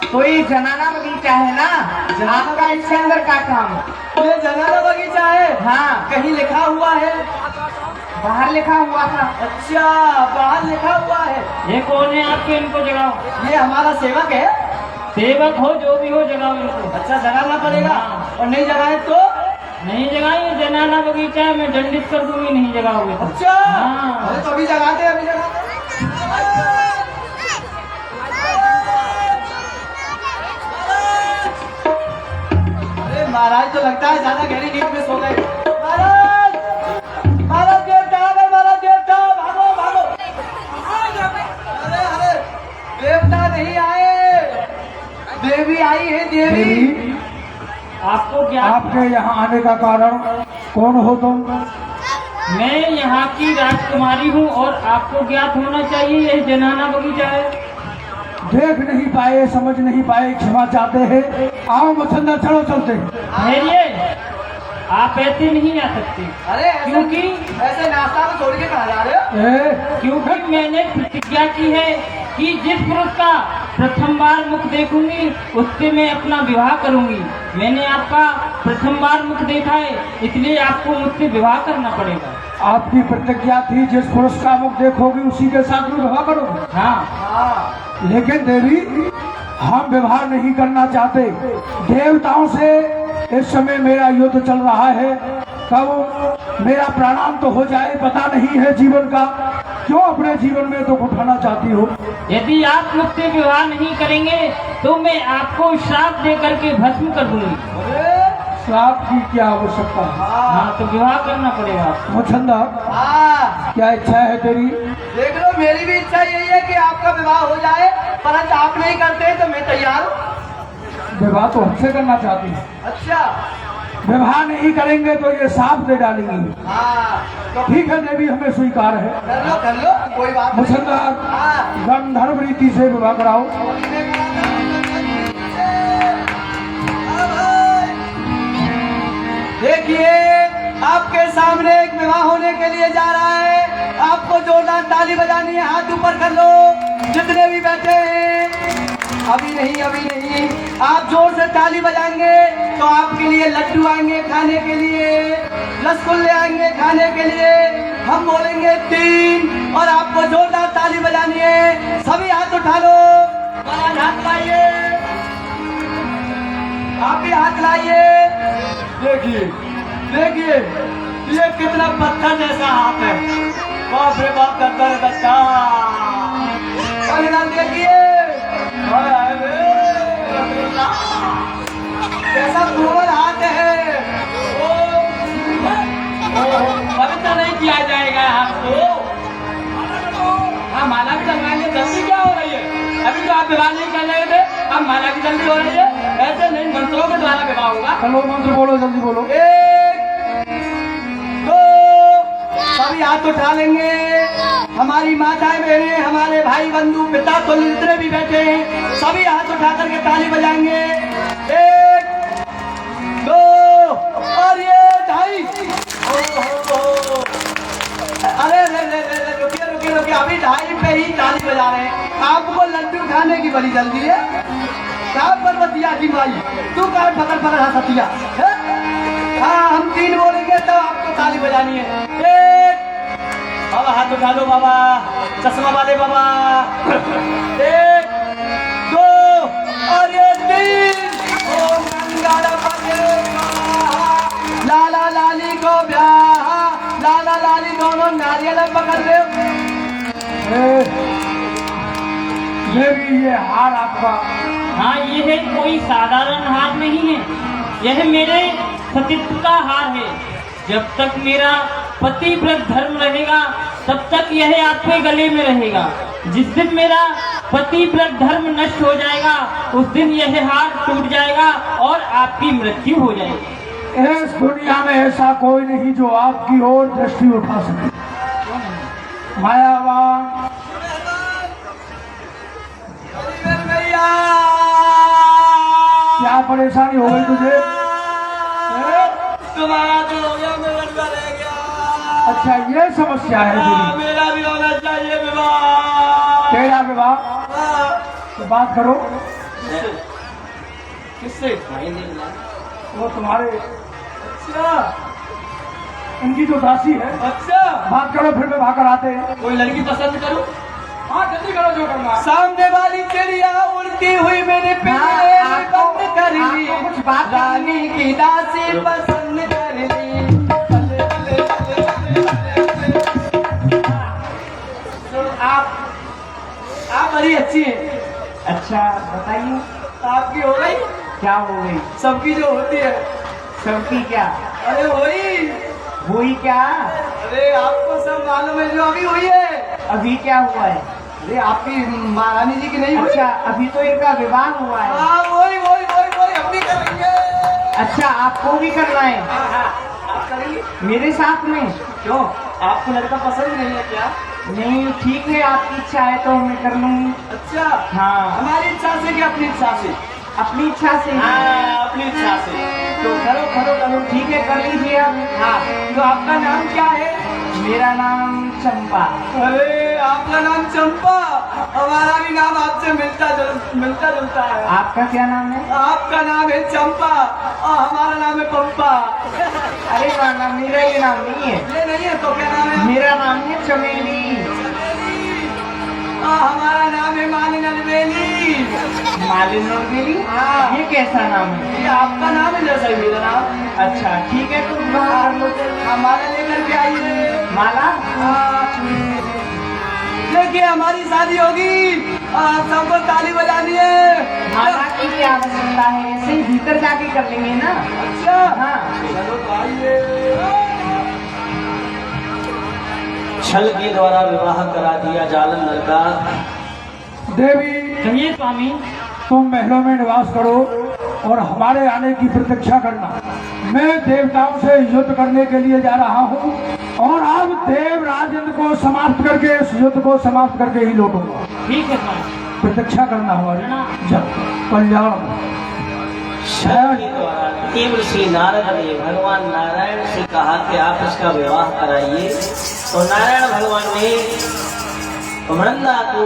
तो ये जनाना बगीचा है ना, आपका इसके अंदर क्या काम? ये जनाना बगीचा है। हाँ, कहीं लिखा हुआ है? बाहर लिखा हुआ था। अच्छा, बाहर लिखा हुआ है। ये कौन है आपके? इनको जगाओ। ये हमारा सेवक है। सेवक हो जो भी हो जगाओ इनको। अच्छा, जगाना पड़ेगा। और नहीं जगाए तो? नहीं जगाइए, जनाना बगीचा है, मैं दंडित कर दूंगी नहीं जगाओगे तो। अच्छा, हाँ। अरे तो अभी जगाते, अभी जगाते। अरे महाराज तो लगता है ज्यादा गहरी नींद में सो गए। महाराज, महाराज देवता आ गए, महाराज देवता, भागो भागो। अरे अरे, देवता नहीं आए, देवी आई है, देवी। देवी, आपको क्या? आपके यहाँ आने का कारण कौन हो तुम? मैं यहाँ की राजकुमारी हूँ और आपको ज्ञात होना चाहिए यह जनाना बगीचा है। देख नहीं पाए, समझ नहीं पाए, क्षमा चाहते हैं। आओ मसंदा, चलो चलते हैं। ठहरिए, आप ऐसे नहीं आ सकते। अरे क्योंकि ऐसे नाश्ता में छोड़ के कहा जा रहे हो? ए, क्योंकि मैंने प्रतिज्ञा की है कि जिस पुरुष का प्रथम बार मुख देखूंगी उससे मैं अपना विवाह करूंगी। मैंने आपका प्रथम बार मुख देखा है, इसलिए आपको मुझसे विवाह करना पड़ेगा। आपकी प्रतिज्ञा थी जिस पुरुष का मुख देखोगी उसी के साथ में विवाह करोगे। हाँ, लेकिन देवी, हम विवाह नहीं करना चाहते। देवताओं से इस समय मेरा युद्ध चल रहा है। कब मेरा प्राणांत तो हो जाए पता नहीं है जीवन का। क्यों अपने जीवन में दुख उठाना चाहती हो? यदि आप मुझसे विवाह नहीं करेंगे तो मैं आपको श्राप दे करके भस्म कर दूंगी। अरे श्राप की क्या आवश्यकता है? हाँ, तो विवाह करना पड़ेगा आपको। मुछंदा, हाँ, क्या इच्छा है तेरी? देख लो, मेरी भी इच्छा यही है कि आपका विवाह हो जाए, परंतु आप नहीं करते तो मैं तैयार हूँ। विवाह तो हमसे करना चाहती है। अच्छा, विवाह नहीं करेंगे तो ये साफ दे डालेंगे। हाँ, तो ठीक है देवी, हमें स्वीकार है। कर लो, कोई बात नहीं। मुछंदा, हाँ। गंधर्व रीति से विवाह कराओ। देखिए, आपके सामने एक विवाह होने के लिए जा रहा है। आपको जोरदार ताली बजानी है, हाथ ऊपर कर लो जितने भी बैठे हैं। अभी नहीं, अभी नहीं, आप जोर से ताली बजाएंगे तो आपके लिए लड्डू आएंगे खाने के लिए, रसगुल्ले आएंगे खाने के लिए। हम बोलेंगे 3 और आपको जोरदार ताली बजानी है। सभी हाथ उठा लो, हाथ लाइए, आप भी हाथ लाइए। देखिए, देखिए, ये कितना पत्थर जैसा हाथ है। बाप रे बाप, दत्ता रे दत्ता। और इधर देखिए, कैसा कोमल हाथ है। पवित्र नहीं किया जाएगा आपको। हाँ, माला भी डलवाएंगे। जल्दी क्या हो रही है? अभी तो आप विवाह नहीं कर रहे थे, अब माला की जल्दी हो रही है। ऐसे नहीं, मंत्रों के द्वारा विवाह होगा। चलो मंत्र बोलो, जल्दी बोलो। 1 2 सभी हाथ उठा लेंगे। हमारी माताएं बहनें, हमारे भाई बंधु पिता तो जितने भी बैठे हैं, सभी हाथ उठा करके ताली बजाएंगे। 1 2 और ये 2.5। अरे रुकिए रुकिए रुकिए कि अभी 2:30 पे ही ताली बजा रहे हैं। आपको लड्डू खाने की बड़ी जल्दी है। क्या पर्वतिया की माई, तू कहा फकर फकर हंसतिया है? हाँ, हम 3 बोलेंगे तो आपको ताली बजानी है। 1, बाबा हाथ उठा लो बाबा, चश्मा वाले बाबा। 1, 2 और ये 3। ओम गणपति लाला लाली को ब्याह, लाला लाली दोनों नारियल पकड़ ले। देवी ये हार आपका, हाँ, यह कोई साधारण हार नहीं है, यह मेरे सतीत्व का हार है। जब तक मेरा पतिव्रत धर्म रहेगा तब तक यह आपके गले में रहेगा। जिस दिन मेरा पतिव्रत धर्म नष्ट हो जाएगा उस दिन यह हार टूट जाएगा और आपकी मृत्यु हो जाएगी। इस दुनिया में ऐसा कोई नहीं जो आपकी ओर दृष्टि उठा सके। मायावान क्या परेशानी हो गई तुझे? तुम्हारा तो हो गया, मेरा भी रह गया। अच्छा ये समस्या है हाँ, तेरी। मेरा भी होना चाहिए विवाह। तेरा विवाह तो बात करो। किससे? वो तुम्हारे अच्छा इनकी जो दासी है, अच्छा, बात करो फिर मैं भाकर आते हैं। कोई लड़की पसंद करूं? हाँ जल्दी करो जो करना है। सामने वाली चिड़िया उड़ती हुई मेरे पिंजरे में बंद कर ली, कुछ बात रानी की दासी पसंद कर ली। तो आप बड़ी अच्छी हैं। अच्छा बताइए आपकी हो गई? क्या हो गई? सबकी जो होती है। सबकी क्या अरे हुई। हुई? क्या अरे आपको सब मालूम है जो अभी हुई है। अभी क्या हुआ है? अरे आपकी महारानी जी की नहीं हुई? अच्छा अभी तो इनका विवाह हुआ है। हाँ वही वही वही वही हम भी कर रही है। अच्छा आपको भी करना है? आप करेंगे? मेरे साथ में? क्यों, आपको लड़का पसंद नहीं है क्या? नहीं ठीक है, आपकी इच्छा है तो मैं कर लूंगी। अच्छा, हाँ हमारी इच्छा से कि अपनी इच्छा से? अपनी इच्छा से। हाँ, अपनी इच्छा से। तो करो करो करो। ठीक है कर लीजिए आप। हाँ, तो आपका नाम क्या है? मेरा नाम चंपा। अरे आपका नाम चंपा, हमारा भी नाम आपसे मिलता जुलता है। आपका क्या नाम है? आपका नाम है चंपा और हमारा नाम है पंपा। अरे ना मेरा ये नाम नहीं है। ये नहीं है तो क्या नाम है? मेरा नाम है चमेली। हमारा नाम है मालिन अलवेली। मालिन अलवेली? हाँ। ये कैसा नाम है? ये आपका नाम है जैसा ही मेरा नाम। अच्छा ठीक है तुम बाहर कर लो। हमारा लेकर के आइए माला। देखिए हमारी शादी होगी और सबको ताली बजानी है। माला की क्या आवश्यकता है? ऐसे ही भीतर जाके कर लेंगे ना। अच्छा हाँ चलो तो आइए। छल के द्वारा विवाह करा दिया जालंधर का। देवी कहिए स्वामी। तुम महलों में निवास करो और हमारे आने की प्रतीक्षा करना। मैं देवताओं से युद्ध करने के लिए जा रहा हूँ और अब देव राजेंद्र को समाप्त करके इस युद्ध को समाप्त करके ही लौटूंगा। ठीक है स्वामी। प्रतीक्षा करना हमारी। जब कल्याण छल के द्वारा केवल श्री नारद ने भगवान नारायण से कहा कि आप इसका विवाह कराइए, तो नारायण भगवान ने वृंदा को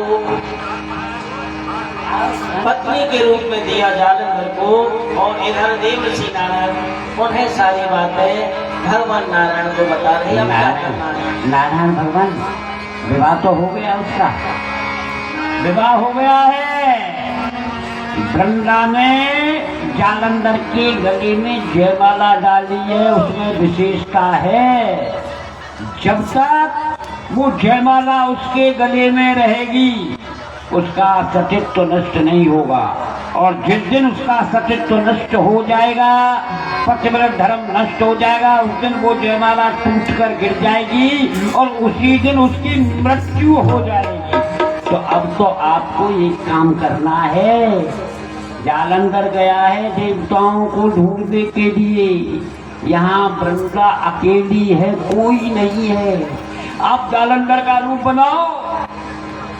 पत्नी के रूप में दिया जालंधर को, और इधर देव ऋषि नारायण उन्हें सारी बातें भगवान नारायण को बता रहे। अब क्या करना है? नारायण भगवान विवाह तो हो गया, उसका विवाह हो गया है। वृंदा में जालंधर के गले में जयमाला डाली है। उसमें विशेषता है, जब तक वो जयमाला उसके गले में रहेगी उसका सतीत्व नष्ट नहीं होगा, और जिस दिन उसका सतीत्व नष्ट हो जाएगा, पतिव्रत धर्म नष्ट हो जाएगा, उस दिन वो जयमाला टूटकर गिर जाएगी और उसी दिन उसकी मृत्यु हो जाएगी। तो अब तो आपको एक काम करना है। जालंधर गया है देवताओं को ढूंढने के लिए, यहाँ वृंदा अकेली है, कोई नहीं है। आप जालंधर का रूप बनाओ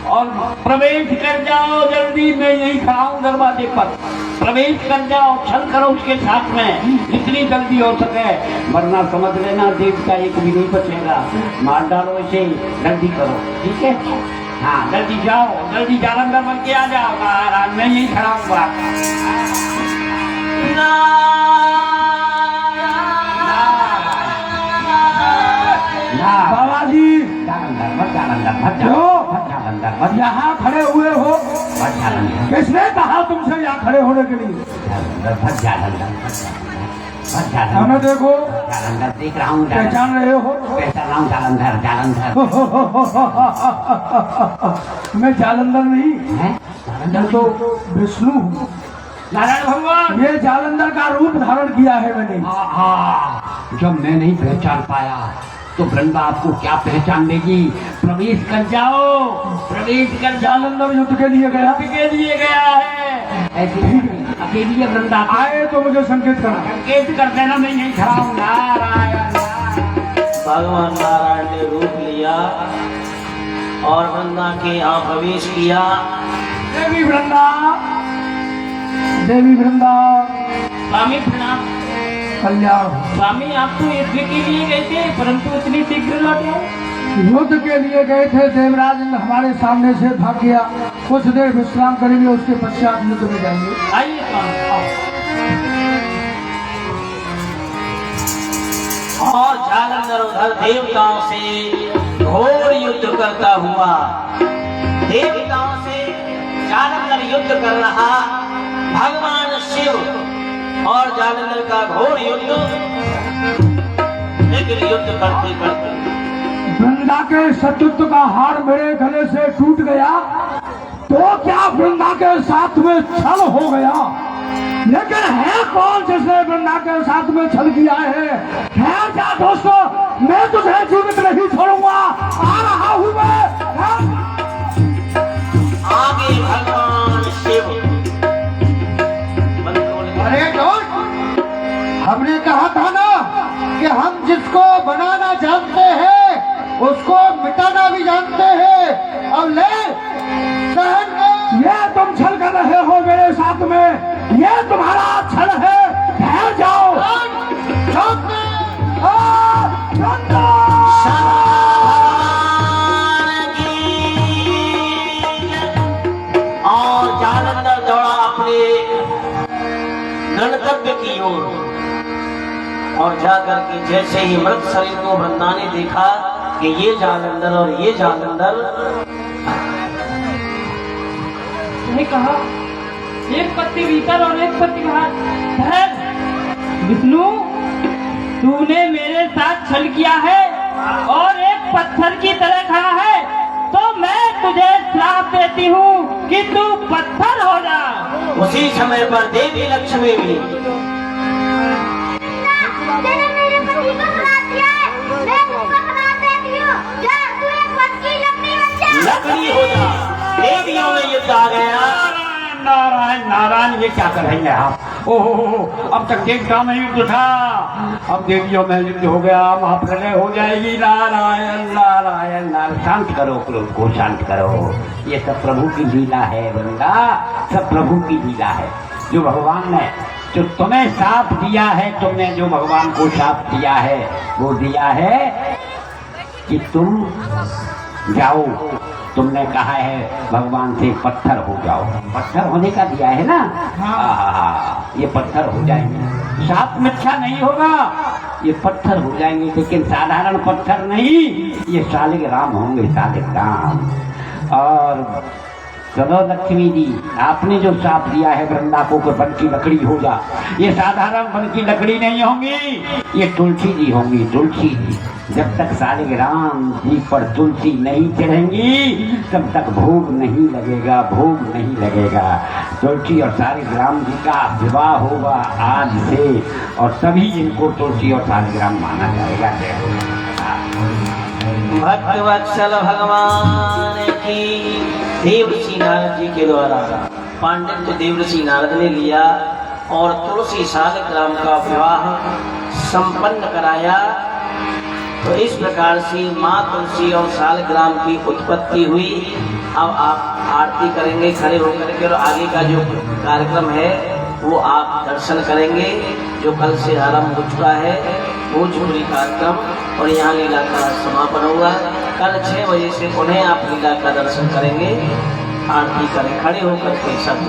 और प्रवेश कर जाओ जल्दी, मैं यही खड़ा हूँ दरवाजे पर। प्रवेश कर जाओ, छल करो उसके साथ में जितनी जल्दी हो सके, वरना समझ लेना देवता एक भी नहीं बचेगा। मार डालो इसे, जल्दी करो, ठीक है? हाँ जल्दी जाओ, जल्दी जालंधर बन के आ जाओ। महाराज मैं यही खड़ा हूँ। बाबा जी जालंधर यहाँ खड़े हुए हो, किसने कहा तुमसे यहाँ खड़े होने के लिए? हमें देखो, जालंधर देख रहा हूँ, पहचान रहे हो? पहचान रहा हूँ, जालंधर जालंधर। मैं जालंधर नहीं, हैं? मैं तो विष्णु हूँ। नारायण भगवान, ये जालंधर का रूप धारण किया है मैंने। जब मैं नहीं पहचान पाया तो वृंदा आपको क्या पहचान लेगी? प्रवेश कर जाओ, प्रवेश कर जाओ। जालंधर युद्ध के लिए गया, के लिए गया है, ऐसे अकेली है वृंदा। आए तो मुझे संकेत करना। संकेत कर देना, मैं यही खड़ा हूँ। नारायण भगवान नारायण ने रूप लिया और वृंदा के यहाँ प्रवेश किया। देवी वृंदा, देवी वृंदा, स्वामी प्रणाम। कल्याण। स्वामी आप तो युद्ध के लिए गए थे, परंतु इतनी शीघ्र लौटे हो। युद्ध के लिए गए थे, देवराज इंद्र हमारे सामने से भाग गया। कुछ देर विश्राम करेंगे, उसके पश्चात युद्ध में जाएंगे। आइए स्वामी, और जालंधर उधर देवताओं से घोर युद्ध करता हुआ, देवताओं से जालंधर युद्ध कर रहा। भगवान शिव और जालंधर का घोर युद्ध, लेकिन युद्ध करते करते वृंदा के शत्रुत्व का हार मेरे गले से टूट गया, तो क्या वृंदा के साथ में छल हो गया? लेकिन है कौन जिसने वृंदा के साथ में छल किया है? क्या दोस्तों, मैं तुझे जीवित नहीं छोड़ूंगा, आ रहा हूं मैं। आगे भगवान शिव। अरे दोस्त, हमने कहा था ना कि हम जिसको बनाना जानते हैं उसको मिटाना भी जानते हैं। अब ले सहन कर। ये तुम छल कर रहे हो मेरे साथ में, ये तुम्हारा छल है। ठहर जाओ। और जालंधर दौड़ा अपने गंतव्य की ओर, और जाकर के जैसे ही मृत शरीर को वृंदा ने देखा कि ये जालंधर और ये जालंधर, ने कहा एक पत्ती भीतर और एक पत्ती बाहर। विष्णु, तूने मेरे साथ छल किया है और एक पत्थर की तरह खड़ा है, तो मैं तुझे श्राप देती हूँ कि तू पत्थर हो जा। उसी समय पर देवी लक्ष्मी भी, तेरे मेरे पति को श्राप दिया है, मैं तुझको श्राप देती हूँ, जा तू एक पक्की लकड़ी बन जा। लकड़ी हो जा। देवियों में युद्ध आ गया। नारायण नारायण, ये क्या कर रही है आप? ओहो, अब तक देवता में युद्ध था, अब देवियों में युद्ध हो गया, महाप्रलय हो जाएगी। नारायण नारायण नारायण। शांत करो, क्रोध को शांत करो। ये सब प्रभु की लीला है वृंदा, सब प्रभु की लीला है। जो भगवान ने जो तुम्हें साथ दिया है, तुमने जो भगवान को साथ दिया है, वो दिया है कि तुम जाओ। तुमने कहा है भगवान से पत्थर हो जाओ, पत्थर होने का दिया है ना? ये पत्थर हो जाएंगे, साप मिथ्या नहीं होगा, ये पत्थर हो जाएंगे। लेकिन साधारण पत्थर नहीं, ये शालिग्राम होंगे, शालिग्राम। और चलो लक्ष्मी जी, आपने जो साप दिया है वृंदा को वन की लकड़ी हो जा, ये साधारण वन की लकड़ी नहीं होंगी, ये तुलसी जी होंगी, तुलसी जी। जब तक शालिग्राम जी पर तुलसी नहीं चढ़ेंगी तब तक भोग नहीं लगेगा, भोग नहीं लगेगा। तुलसी और शालिग्राम जी का विवाह होगा आज से, और तभी इनको तुलसी और शालिग्राम माना जाएगा। भक्त वत्सल भगवान की देवऋषि नारद जी के द्वारा पांडित्य देवऋषि नारद ने लिया और तुलसी शालिग्राम का विवाह संपन्न कराया। तो इस प्रकार से माँ तुलसी और शालग्राम की उत्पत्ति हुई। अब आप आरती करेंगे खड़े होकर के, और आगे का जो कार्यक्रम है वो आप दर्शन करेंगे, जो कल से आरंभ हो चुका है भोजपुरी कार्यक्रम, और यहाँ लीला का समापन होगा। कल 6 बजे से उन्हें आप लीला का दर्शन करेंगे। आरती करें खड़े होकर के सब।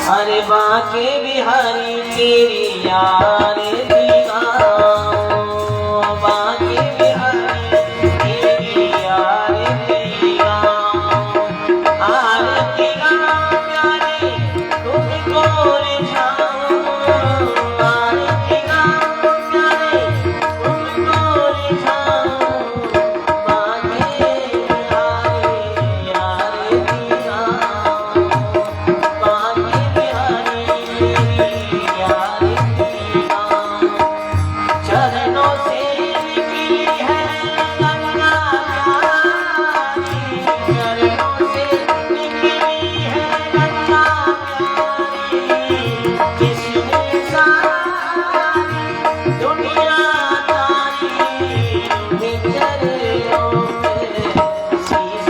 अरे बाके बिहारी तेरी यार दीवाना, बाके बिहारी तेरी यार दीवाना, आरती गाना प्यारे तुमको रिझाऊं, आरती गाना प्यारे तुमको रिझाऊं, बाके बिहारी यार दीवाना, बाके चरणों से निकली है गंगा प्यारी, चरणों से निकली है गंगा प्यारी, जिसने सारी दुनिया तारी, उन्हीं चरणों में शीश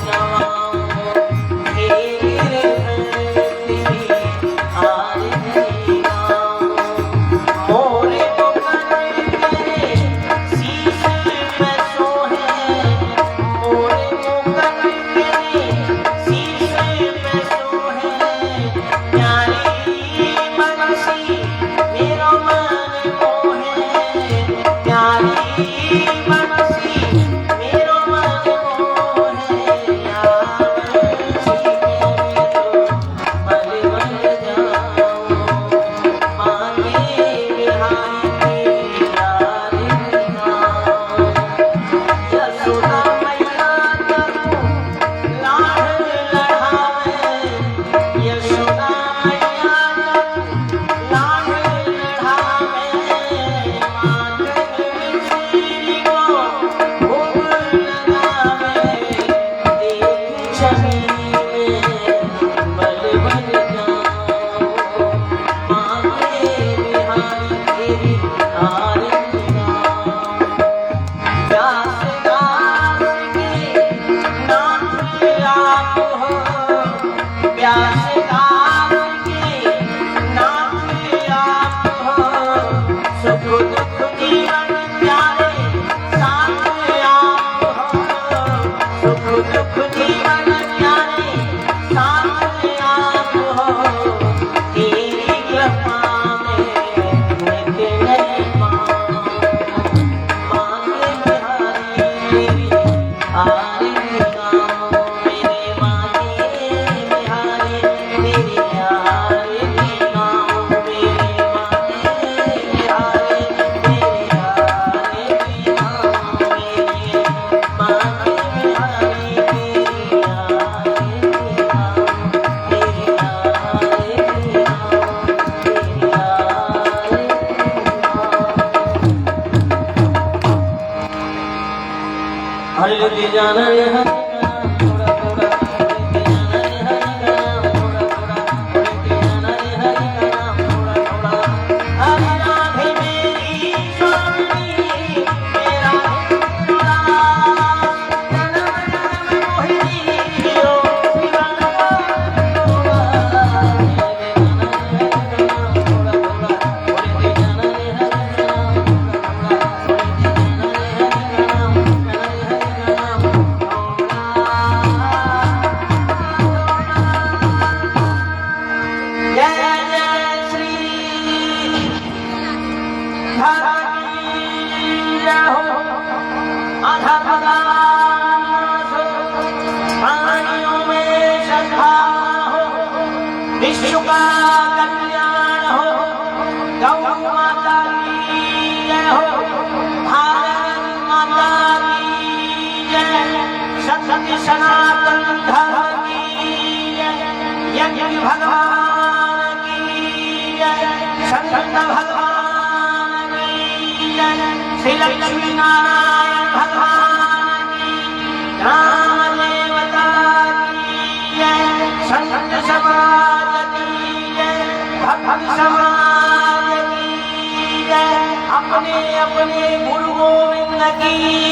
नवाऊं, तेरे धरती आरती गाऊं, मोरे जाना है विश्व का कल्याण हो, गौ माता की जय हो, भारत माता की जय, सत्य सनातन धर्म की जय, यज्ञ भगवान की जय, संत भगवान की जय, श्री लक्ष्मी नारायण भगवान की, ग्राम देवता की जय, संत समाज भक्त समाज की अपने अपने गुरु गोविंद की